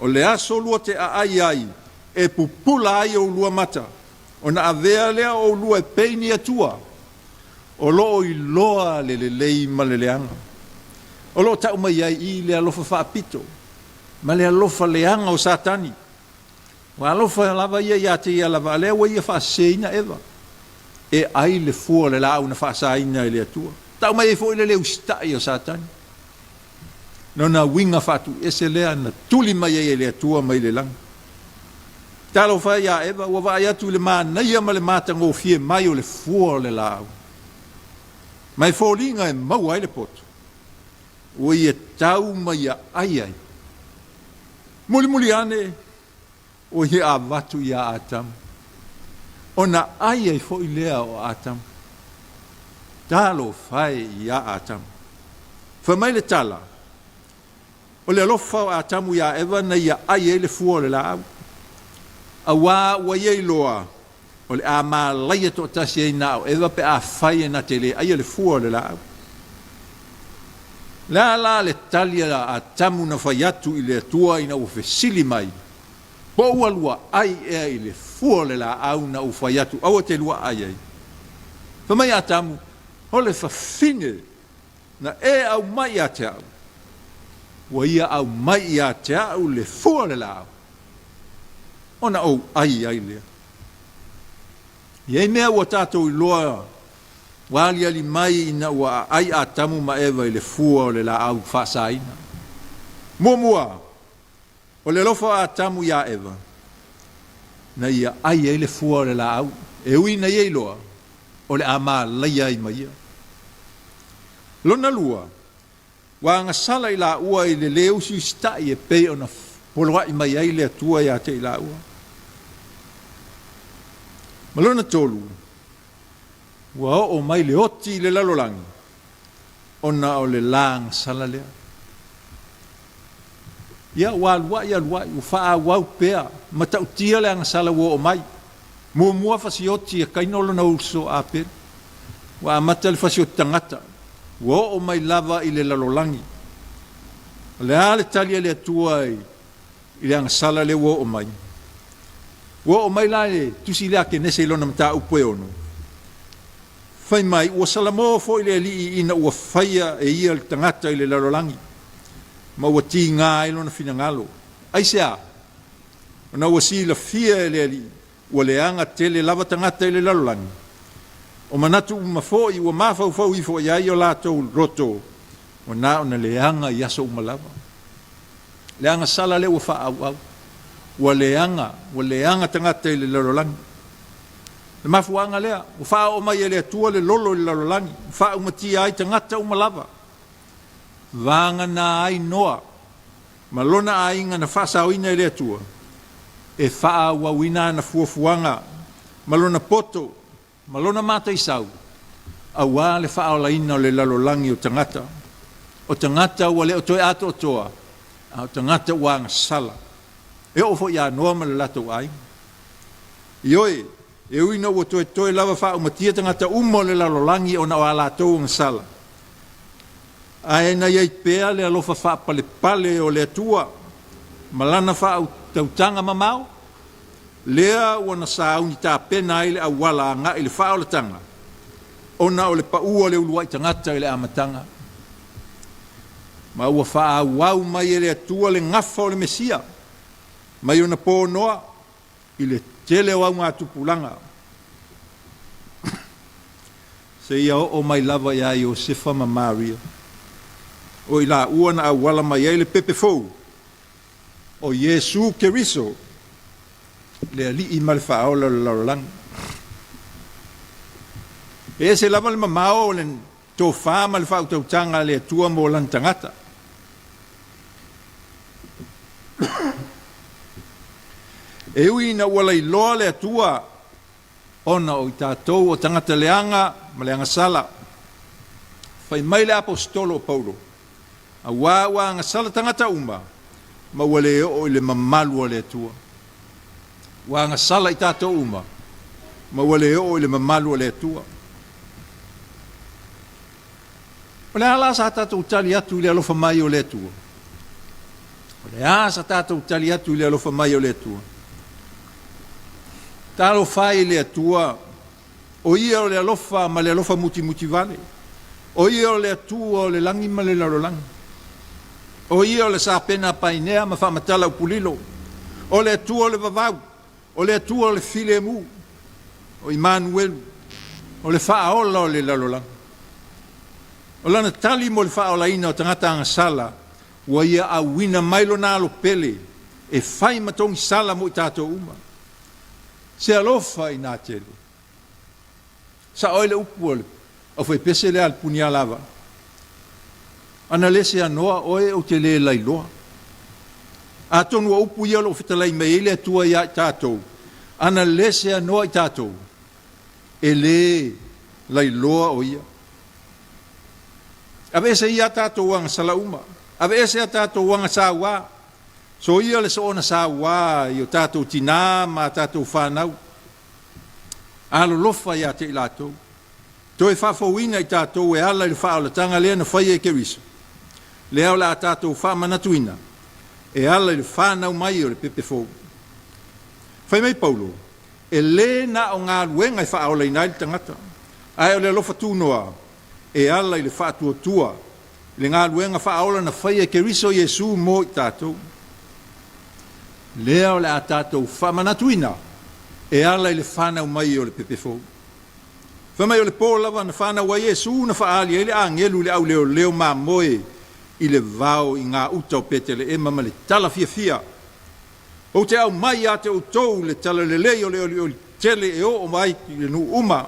[SPEAKER 4] o le aso lua te a ai e pupula ai o lua mata o na avea lea o lua e peini atua o loo i loa le lei ma le leanga o loo tau mai ai i le alofa whaapito ma le alofa leanga o satani wa alofa lava ia te ia lava lea wa ia whaaseina ewa e ai le fua le lau na whaasaina i le atua tau mai e fo i le leu stai o satani no na winga whaatu ese lea na tuli mai ai le atua mai le langa talo fa ia eva wa va ia tu le mana ia ma le mata ngo fie mai o le fua le lau mai folinga e mau ai le poto o ia tau mai ai muli ane o ia avatu ia atam ona ai fo ilea o atam talo fai ia atam fa mai le tala o le alofa atamu ia eva na ia ai le fua le lau awa wa ye loa o le ama laia to tasi na eva pe a fai na tele ai le fua le la le talia a tamu na faiatu i le tua ina o fesili mai po walua ai e le fua le la au na o faiatu au te lua ai fa mai a tamu o le fafine na e au mai a te au wa ia au mai a te au le fua le la au ona o ai lea. Iei mea ua tātou i loa wali ali mai ina ua ai a tamu ma ewa i le fua o le la au whaasaina. Mua, o le lofa a tamu ia ewa na ia ai e le fua o le la au e ui na iei loa o le ama laia i mai. Lona lua, wa ngasala i la ua i le leu si stai e pei ona poloa i mai ai le atua ia te i la ua. Malona tolu, wa o mai le oti le lalolangi, ona o le lang sala lea. Ia walua, ufaa wau pea, matautia le angasala wa o mai. Mua fasi oti e kainolo na urso a pere. Wa amata le fasi o tangata, wa o mai lava i le lalolangi. Le ale talia le atua i le angasala le wa o mai. Wa o mai lai tusi lea ke nese ilona mta upe ono. Fai mai, ua salamo fo ile li ina ua faya e ia le tangata i le lalolangi. Ma ua ti ngā ilona fina ngalo. Aisea, ona ua si la fia e le li, ua leanga tele lava tangata i le lalolangi. O manatu umafo i ua mafau i fo iai o lato roto. O na ona leanga i aso umalava. Leanga sala le ua faa au. Ua leanga tangata i le lalolangi. Le mafuanga lea, ua faa o mai e le atua le lolo i le lalolangi. Faa umatia ai tangata umalava. Vanga na ai noa. Malona ai nga na fasa oina i le atua. E faa wawina na fuafuanga. Malona poto. Malona mata isau. Awa le faa o laina o le lalolangi o tangata. O tangata ua le o toe ato o toa. O tangata wanga sala. E ofo ia noa ma le lato ai. Ioe, e uina ua toe lava faa umatia tangata umo le lalolangi o na o alatou ang sala. Ae na iei pea le alofa faa pale o le atua. Malana faa tautanga mamau. Lea ua na sauni ta pena ile a wala nga ile faa o le tanga. Ona o le paua le uluai tangata ile amatanga. ma ua whaauau mai e le atua le ngafa o le Mesia, mai ona pō noa, i le tele o au ngā tupulanga. Se ia o mai lava ia i o Sefa ma Maria, o i la ua na awala mai ai le pepe fou, o Yesu Keriso, le ali i mal whaola le lauralanga. E se lava le mamao le tō whāma le whautautanga le atua mo lantangata. E ui na ua lai loa le atua ona o i tātou o tangata leanga ma leanga sala. Whai mai le apostolo Paulo. A wā ngā sala tangata uma ma ua le o i le mamalua le atua. Wā ngā sala i tātou uma ma ua le o i le mamalua le atua. O le ala sa tātou tali atu i le alofa mai o le atua. O le ala sa tātou tali atu i le alofa mai o le atua. Talo fai le atua, o ia o le alofa ma le alofa muti vale. O ia o le atua o le langi ma le larolangi. O ia o le sapena painea ma whamatala upulilo. O le atua o le vavau. O le atua o le filemu. O Immanuel. O le whaaola o le larolangi. O lana tali mo le whaola ina o tangata anga sala, ua ia a wina mailo na alo pele, e whai matongi sala mo i tātou uma. Se alofa i nā tele. Sa oile upu ole, au fai pese le alpuni alava. Ana lese anoa oe o te le lai loa. A tonua upu ia lo fitalai me ele atua ia i tātou. Ana lese anoa i tātou. E le lai loa o ia. Ave ese ia tātou wanga salauma. Ave ese ia tātou wanga sāwā. So ia le soona sāwā i o tātou tina ma tātou whanau. Alo lofa ia te ilatou. Toi whawhauina i tātou e ala i le whaolatanga lea na whai e Keriso. Lea o la tātou whamanatuina. E ala i le whanau mai o le pepe fōu. Whai mai Paulo. E le na o ngā luenga i whaola i nai tangata. Ai o le lofa tūnoa. E ala i le whaatua tua, le ngā luenga whaaola na whai e Keriso Yesu mo i tātou. Lea o le a tātou whamanatuina, e ala i le whanau mai o le pepefo. Whamai o le pōlawa na whanau a Yesu na whaali e le angelu le au leo mā moe i le vau i ngā uta o pete le ema ma le tala fia. O te au mai a te utou le tala le leo le tele e o mai i le nu uma.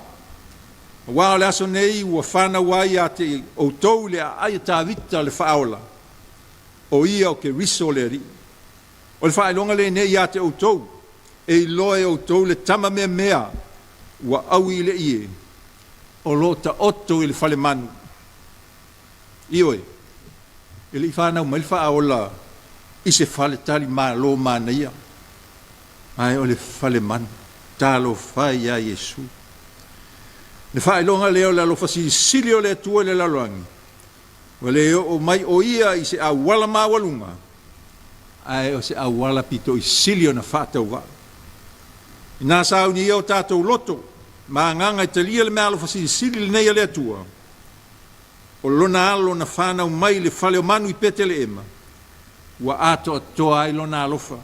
[SPEAKER 4] Wa le aso nei ua whana wai a te outou le a aia tāwita le whaola. O ia o Keriso le ri. O le whaelonga le nei a te outou. E i loe outou le tama mea ua au i le ie. O lo ta oto i le whale manu. Ioe. E le i whanau mai le whaola i se whale tali maa lo maa naia. Ai o le whale manu. Talo whai a Yesu. Le whaelonga leo le alofa sili o le atua le laloangi. Wa leo o mai o ia i se awala mawalunga. Ai o se awala pito i sili o na whatau wa. I nā sao ni o tātou loto. Ma nganga i talia le mea alofa sili le nei le atua. O lona alo na whanau mai le whale o manu i pete le ema. Wa ato atoa ai lona alofa.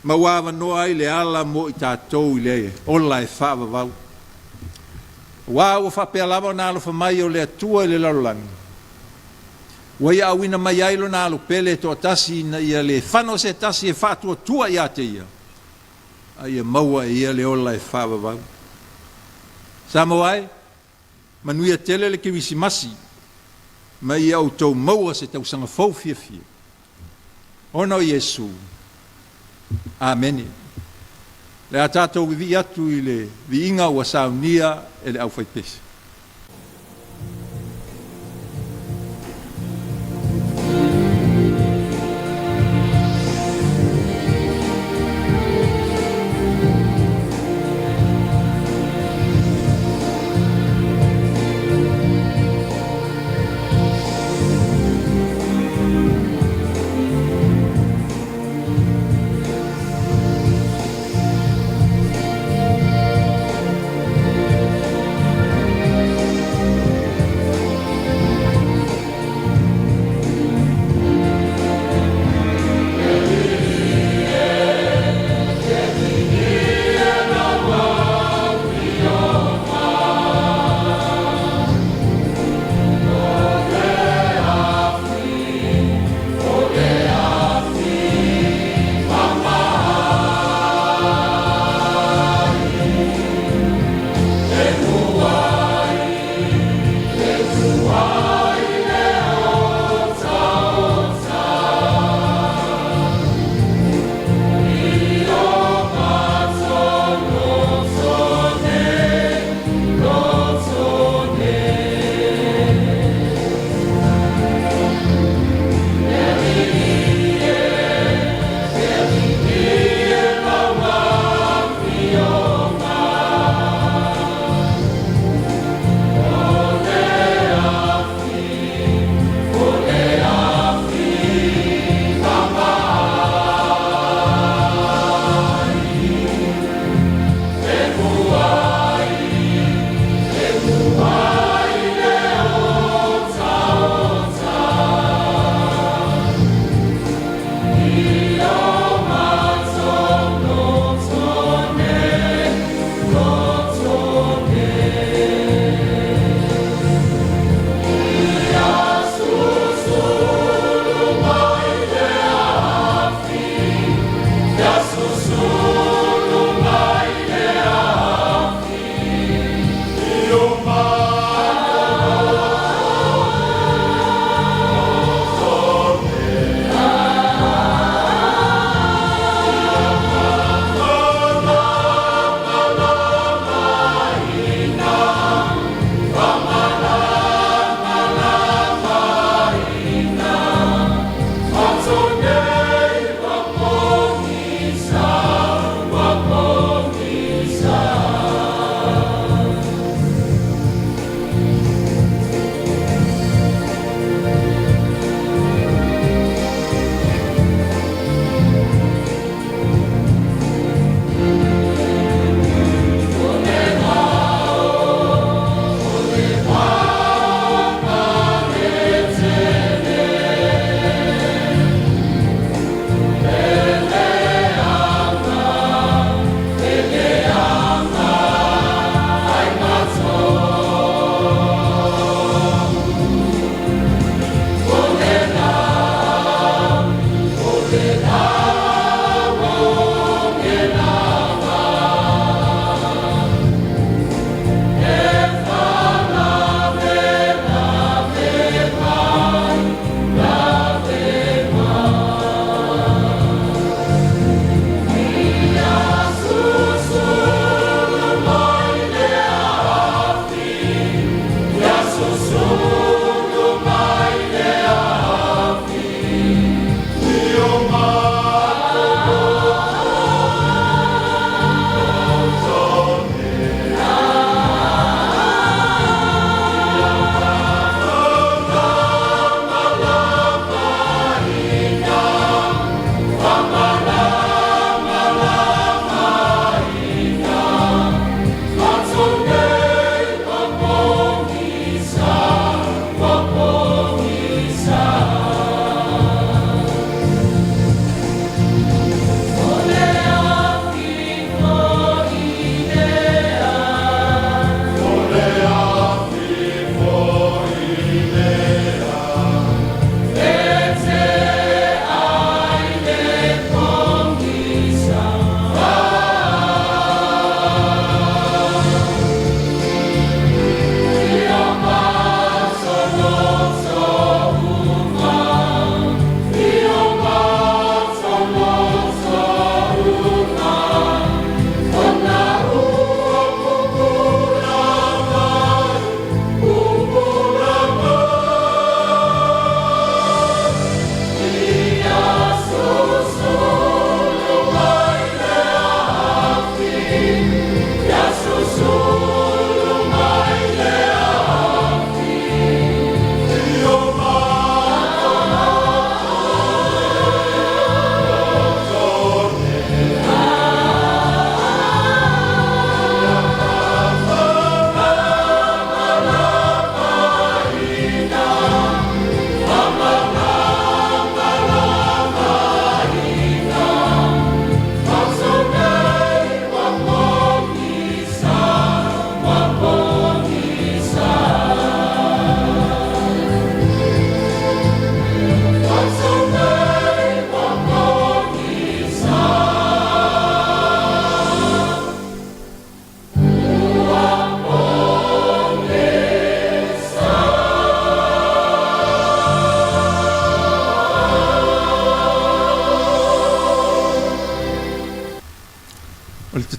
[SPEAKER 4] Ma wawa noa ai le ala mo i tātou i le ola e whaava vau. Wa o fa pe lava na lo fa mai o le atua le lalangi. Wa ia wina mai ai lo na lo pele to tasi na ia le fano se tasi e fa tua ia te ia. Ai maua ia le ola e fa va. Samoa manuia tele le kivisi masi. Mai au to maua se tau sanga fau fia. Ona o Yesu. Amen. Le a tātou vi atu i le vi inga ua saunia e le au fai pese.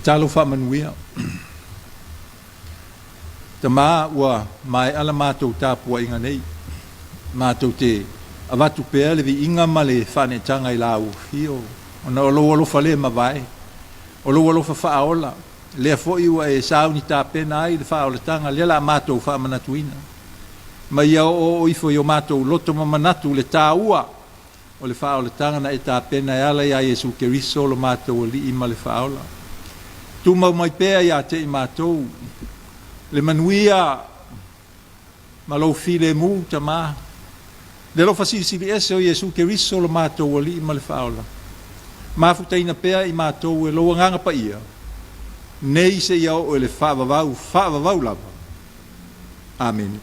[SPEAKER 4] talo whamanuia. Ta maa ua mai ala mātou Tapuaiga nei. Mātou te avatu pea le vi inga ma le whanetanga I la uwhio. Ona olo whale ma vai. Olo whaaola. Lea foi ua e sauni tāpena ai le whaoletanga. Lea la mātou whamanatuina. Ma ia o ifo I o mātou loto mamanatu le tāua. O le whaoletanga na e tāpena e ala ia Jesu Keriso lo mātou o li ima le whaola. Tu mau mai pea ia te I mātou. Le manuia ma lo file mu tama. Le lo fasili ese o Jesu Keriso lo mātou o li ima le whaola. Mafutaina pea I mātou e lo nganga pa ia. Nei se ia o le whaavavau lava. Amen.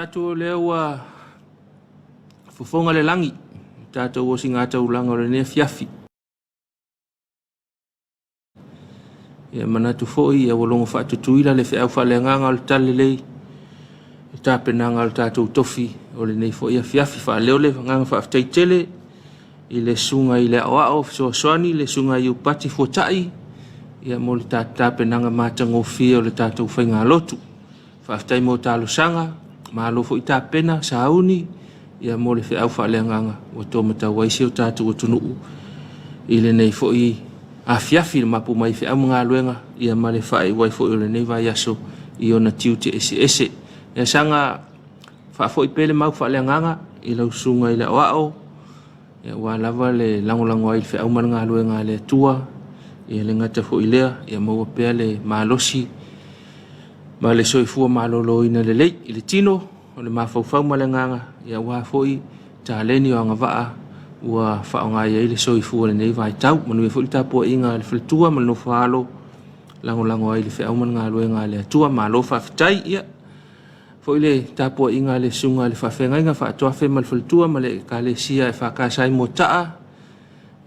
[SPEAKER 1] tātou lea ua fofonga le langi. Tātou o singa taulanga o le ne Afiafi. Ia manatu foi ia walongo whaatutuila le whiau whaleanganga o le tale lei. Tāpenanga o le tātou tofi o le nei foi Afiafi whaleo le nganga whaaftaitele i le sunga i le awao soani le sunga i upati fuatai. Ia mo le tāpenanga mātango fia o le tātou whainga lotu. Whaaftai mo tālo sanga, mālofo i tāpena, sauni, ia mo le whiau whaleanganga o tō matawaisi o tātou o tunuu. I le nei foi Afiafi le mapu mai whiau mga luenga, ia ma le whai wai foi o le nei vai aso i ona tiute ese. Ia sanga whaafo i pele mau whaleanganga i lau sunga i le oao. Ia wālawa le langolango ai le whiau mga luenga le tua. Ia le ngata fo i lea, ia maua pea le malosi. Ma le soifua malolo ina le lei, i le tino, o le mafaufau ma le nganga, ia wā foi tā leni o anga waa, ua whaonga ia i le soifua le nei vai tau, manu e fo i tāpua inga le whaletua, ma le no whaalo, lango ai le whiau man ngā luenga le atua, ma lo whawhitai ia. Fo i le tāpua inga le sunga le whawhenga inga, whaatoafe ma le whaletua, ma le ka le sia e whakasai mo taa,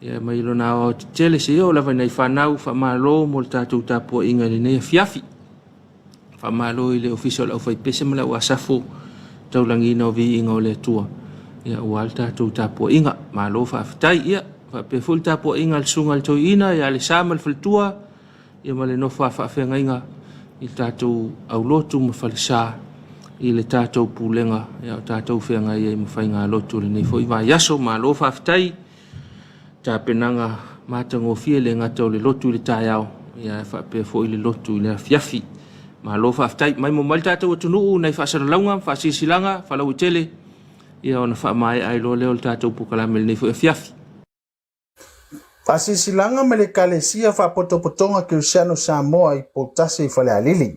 [SPEAKER 1] ia mai lo na o tele se o lava nei whanau, whamalo mo le tātou tāpua inga le nei Afiafi. Whamalo i le official au whai pese mala ua safo taulangina o vi inga o le atua. Ia ua le tātou tāpua inga, malo whaafitai ia, whapeful tāpua inga le sunga le toi ina, ia le sama le whaletua, ia ma le no whaafenga inga i tātou au lotu ma whalisa i le tātou pūlenga, ia o tātou whenga ia i ma whainga lotu le nei fo iwa yaso, malo whaafitai, tāpenanga mātango fie le ngata o le lotu i le tāiao, ia whapefo i le lotu i le Afiafi. Ma lo whaaftai, mai mo mali tātou atunuu, nei whaasara launga, whaasisilanga, whalau i tele, ia ona whaamai ai lo leo le tātou pukalamele nei fo Afiafi.
[SPEAKER 5] Whaasisilanga me le kalesia whaapotopotonga Congregational Samoa i potase i whale alili.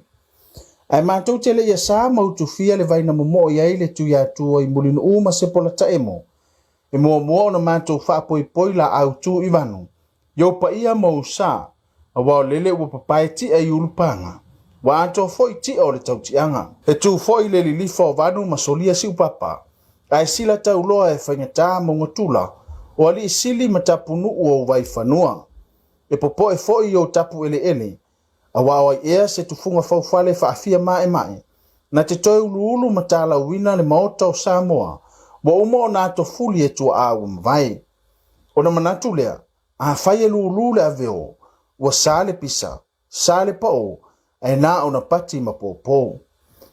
[SPEAKER 5] Ai mātou tele ia sā mautufia le vaina momo i aile tu ia tua i mulinu uma se pola taemo. E mua ona mātou whaapoi la au tu i vanu. Yo pa ia mau sā, a wao lele ua papai ti ai ulupanga. Wa anto foi ti o le tautianga. E tu foi le lilifa o vanu masolia si upapa. Ai sila tau loa e whaingata mongotula. O ali sili matapunu o vai whanua. E popo e foi o tapu ele. A wawai ea se tufunga faufale whaafia mae. Na te toi ulu matala wina le maota o Samoa. Wa umo na to fuli e tua awa mvai. O na manatu lea. A whaia lulu le aveo. Wa sale pisa. Sale pao. Ai na ona pati mapopo.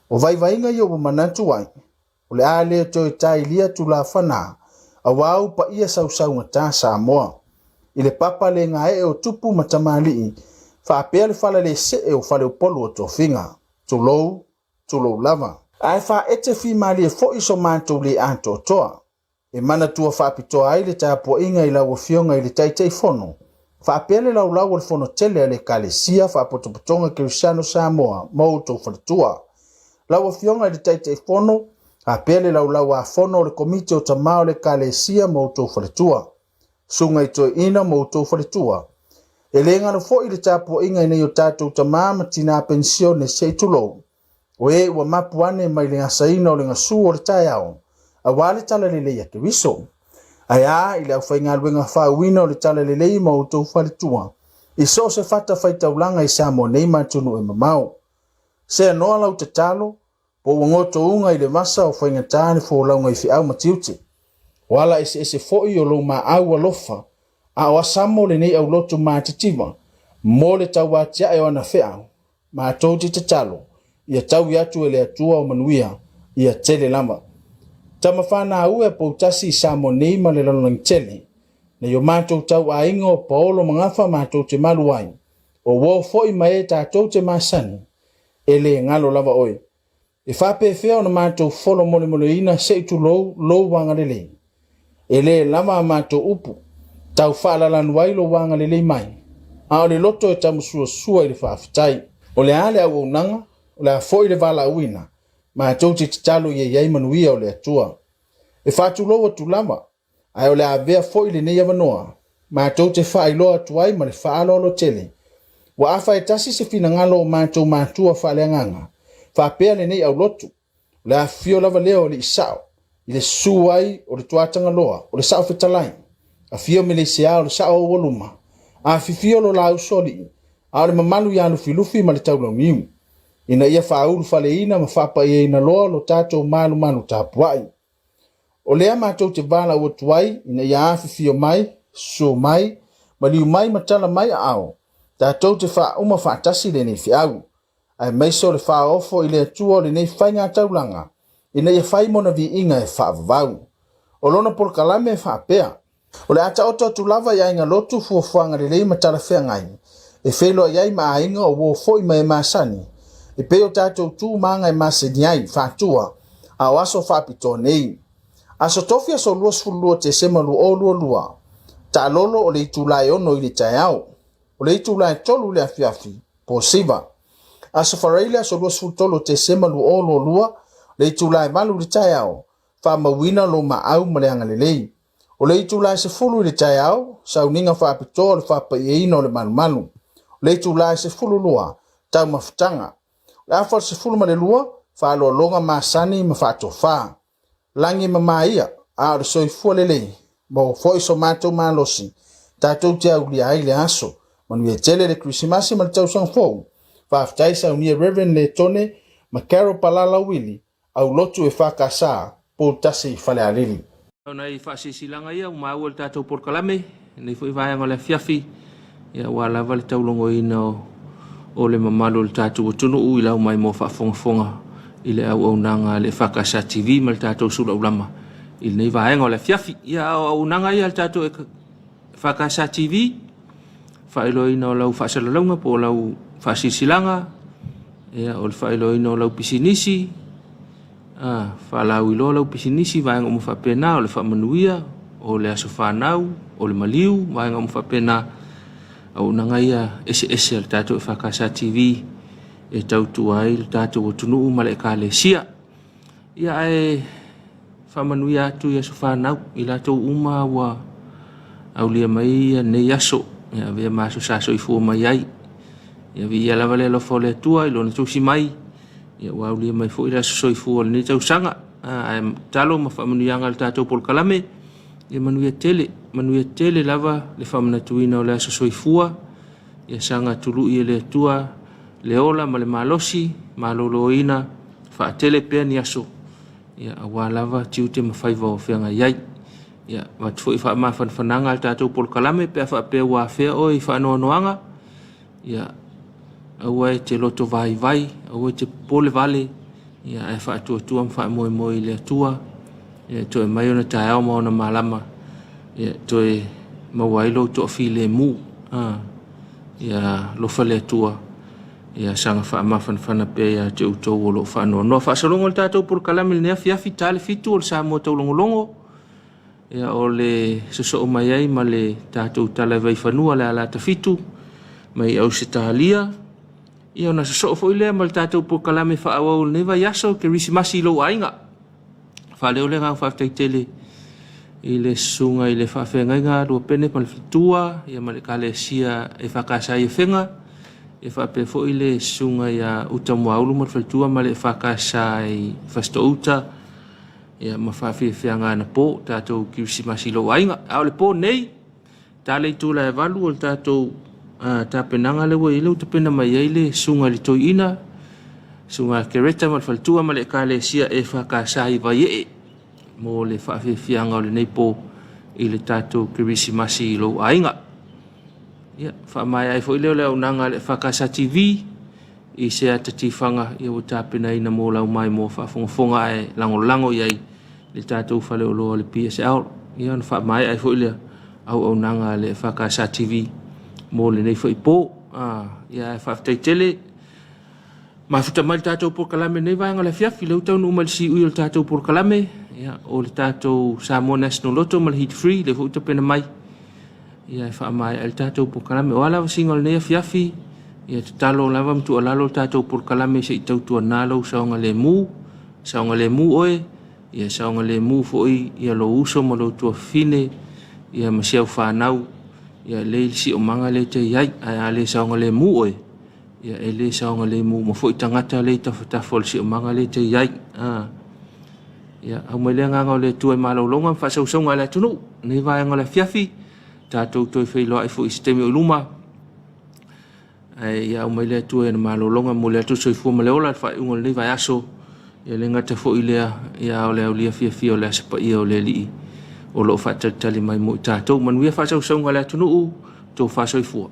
[SPEAKER 5] O vai inga yo manatu wai. O le ale to tai lia tu la fana. A wau pa ia sau ngata Samoa. I le papa le ngae o tupu matamali. Fa apea le fala le se e o fale o polo o to finga. Tulou lava. Ai fa ete fi mali e fo iso mantu le anto toa. E mana tua fa apitoa ai le tapo inga i la wafionga i le taitei fono. Fa apele lau le fono tele le kalesia fa apotopotonga Congregational Samoa mauto whaletua. Lau afionga le taitei fono, apele lau a fono le komiti o tamao le kalesia mauto whaletua. Sunga i toi ina mauto whaletua. E le ngano fo i le tapo inga ina i o tātou tamama tina pensione se tulou. O e ua mapuane mai le ngasaina o le ngasu o le taiao. A wale tala le leia ke wiso. Ai i le au whainga luenga whauina o le tala lelei ma o tau whaletua. I so se whata whaitaulanga i Samoa nei matunu e mamau. Se anoa lau te talo, po wangoto unga i le masa o whainga tāne fo launga i whiau matiute. Wala ese foi o lo ma au alofa, a o asamo le nei au lotu mātitima, mo le tau atia e o ana whiau, ma tau te talo, ia tau i atu e le atua o manuia, ia tele lama. Tama whana ue po tasi Samoa nei ma le lalonang tele. Na yo mātou tau a ingo paolo mangafa mātou te maluai. O wo foi mai tātou te masani. E le ngalo lava oi. E whape whea na mātou folo mole ina se tu lou wanga lele. E le lama mātou upu. Tau whaalala nuai lo wanga lele mai. A o le loto e tamu sua i le whaafitai. O le ale au nanga, o le a foi le vala uina. Mātou te talo iei manuia o le atua. E whātu loa tu lama, ai o le a vea foi le nei avanoa. Mātou te whaailoa tuai ma le whaalolo tele. Wa awha e tasi se fina ngalo o mātou mātua whaaleanganga. Whapea le nei au lotu. le afio lava leo le isao i le suai o le tuatanga loa o le sao fetalai afio me le sea o le sao woluma a fifio lo lau soli a le mamalu ya lufi ma le taulaumiu ina ia faulu faleina ma fapa ia ina loa lo tatou malu Tapuai o lea matou te vala ua tuai ina ia afifio mai so mai ma liu mai matala mai ao tatou te uma faatasi le nei fiau ai maiso le faofo i le atua o le nei whainga taulanga ina ia whai mona vi inga e whaavavau o lona porkalame e whaapea o le ata oto atu lava ia inga lotu fuafuanga le lei matala whea ngai e whelo iai maa inga o wo foi mai maasani e peo tatou tu manga e maseniai whaatua a o aso whaapito nei aso tofia so luas fulua te semalu o lua ta lolo o le itulai ono i le taiao o le itulai tolu le afiafi po siva aso faraile aso luas fultolo te semalu o lua le itulai malu le taiao whaamawina lo maau ma le angalelei o le itulai se fulu i le taiao sauninga whaapito le whapaiena o le malu le itulai se fulu lua tau mafutanga le afal se fulu ma le lua whaaloalonga masani ma whaatofa langi mamaia a o soifua lelei mo foi so matou malosi tatou te aulia ai le aso manu e tele le krisimasi ma le tausanga fou whaaftai saunia Reverend le tone ma Carol Palala Willi au lotu e whakasa po tasi whale alili.
[SPEAKER 1] Nei whaasisilanga ia umau le tatou porkalame nei fo i vaianga le Afiafi ia wala vale taulongo ina o le mamalo le tatou utunu u i lau mai mo whaafongafonga i le au nanga le EFKS TV ma le tatou Suluaulama i nei vaianga o le Afiafi ia au nanga ia le tatou EFKS TV whaelo ina o lau whaasalalonga po lau whaasisilanga ia o le whaelo ina o lau pisinisi whalau ilo lau pisinisi vaianga o mwhapena o le whamanuia o le aso whanau o le maliu vaianga o mwhapena au nangaia ese le tatou EFKS TV e tautu ai le tatou o tunuu ma le ekalesia ia e whamanuia atu i aso whanau i latou uma wa au lia mai ia nei aso ia vea maso saso i fua mai ai ia vi ia lava le lofo le atua i lona tausi mai ia wau lia mai fo i laso soi fua le nei tausanga talo ma whamanuianga le tatou polkalame ia manuia tele lava le whamanatuina o le aso soi fua ia sanga tulu i le atua le ola ma le malosi maloloina whaatele pea ni aso ia awa lava tiute ma whaiva o whianga iai ia watfo i wha whananga le tatou polkalame pea whaapea wa whea o i whaanoanoanga ia awa e te loto vai awa e te pole vale ia e whaatuatua ma whaamoe le atua ia to e mai ona tae au ma ona malama ia to e mawailo to file mu ia lofa le atua ia sanga whaamawhanawhana pe ia te utou o lo whaanoanoa whaasalongo le tatou polkalame le nea Afiafi tale fitu o le Samoa taulongolongo ia o le soso mai ai ma le tatou tala vai whanua le alata fitu mai au se tahalia ia ona soso fo ile ma le tatou polkalame whaawau le neva yaso ke risimasi lo ainga whaleo le ngau whaftaitele i le sunga i le whawhengainga rua pene ma le fitua ia ma le kalesia e whakasa i whenga e whape fo i le sunga ia utamuaulu ma le fitua ma le whakasa i whastouta ia ma whawhiwhianga na po tatou kirisimasi lo ainga au le po nei tale i tūla e valu o le tatou tapenanga le wa ilu tapena mai ai le sunga li toina sunga kereta ma le fitua ma le kalesia e whakasa i vai mo le whawhiwhianga o le nei po i le tatou kirisimasi lo ainga ia whamai ai fo i leo leo nanga le EFKS TV i se atatifanga i o tapena ina mo lau mai mo whafonga e lango i ai le tatou whale o loa le PSL ia na whamai ai fo i leo au nanga le EFKS TV mo le nei fo i po ia e whaftaitele mafuta mai le tatou polkalame nei vaenga le Afiafi leu tau numa le si ui o le tatou polkalame ia o le tatou Samoa National Lotto ma le Heat Free le fo utapena mai ia e whaamai al tatou polkalame o alawa singa le nei Afiafi ia te talo lava mtu alalo le tatou polkalame se i tautua nalo saonga le mu oe ia saonga le mu fo ia lo uso ma lo tua fine ia masiau whanau ia le si o manga le te iai a le saonga le mu oe ia e le saonga le mu ma foi tangata le tafo le si o manga le te iai ia au mai le nganga o le tuai malolonga fa sausonga le tunu nei vaenga le Afiafi tatou toi fei loa i foi sistemi o luma ia au mai le tuai na malolonga mo le tu soi fu ma le ola fa ungo nei vai aso ia le ngata foi le ia o le au le Afiafi o le spa ia o le li o lo fa tali mai mo tatou manuia fa sausonga le tunu to fa soi fu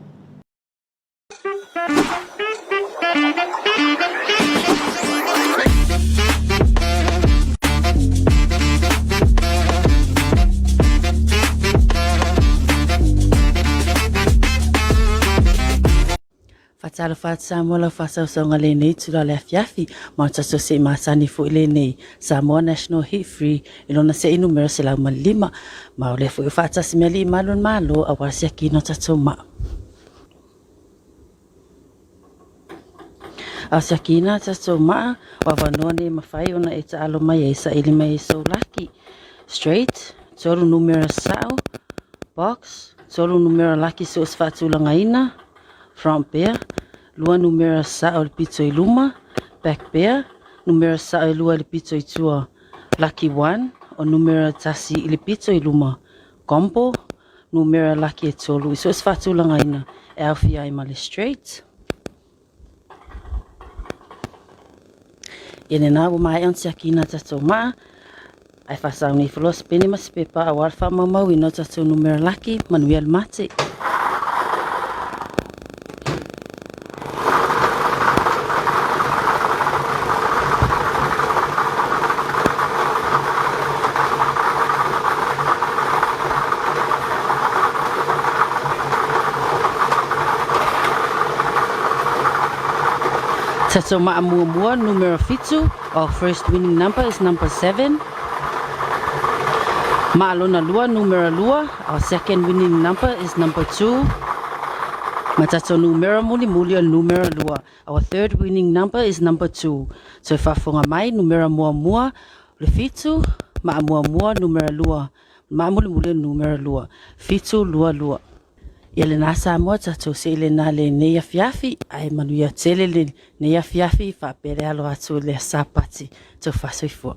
[SPEAKER 6] Fatalo fat Samoa la fasausaunga le nei tula le Afiafi ma taso se masani fo le nei Samoa National Hit Free ilona se numero se la malima ma le fo fata simeli malon malo awasi akino tatoma Asiakina tatoma wa vanone mafai ona eta alo mai esa ili mai so lucky straight solo numero sao box solo numero lucky so sfatulanga ina front pair, lua numero sao le pito i luma, back pair, numero sao i lua le pito i tua, lucky 1, o numero tasi i le pito i luma, combo, numero lucky e tolu, iso sfatu langa ina, e awhia i male straight. Iene nā wamai ansi akina tato maa, ai whasau ni whalos pene mas pepa a warwha mamau ino tato numero lucky, manuia le mate. Tato Ma'amua numero fitu. Our first winning number is number 7. Ma'alona lua numero lua. Our second winning number is number 2. Matato numero muli numero lua. Our third winning number is number 2. So fafonga mai numero mua le fitu. Ma'amua numero lua. Ma'amuli numero lua. Fitu lua. Ia le nā Samoa tatou se le nā le nei Afiafi ai manuia tele le nei Afiafi whapere alo atu le sapati tau whasoifua.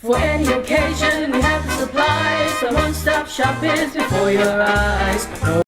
[SPEAKER 7] For any occasion, we have the supplies. The one-stop shop is before your eyes.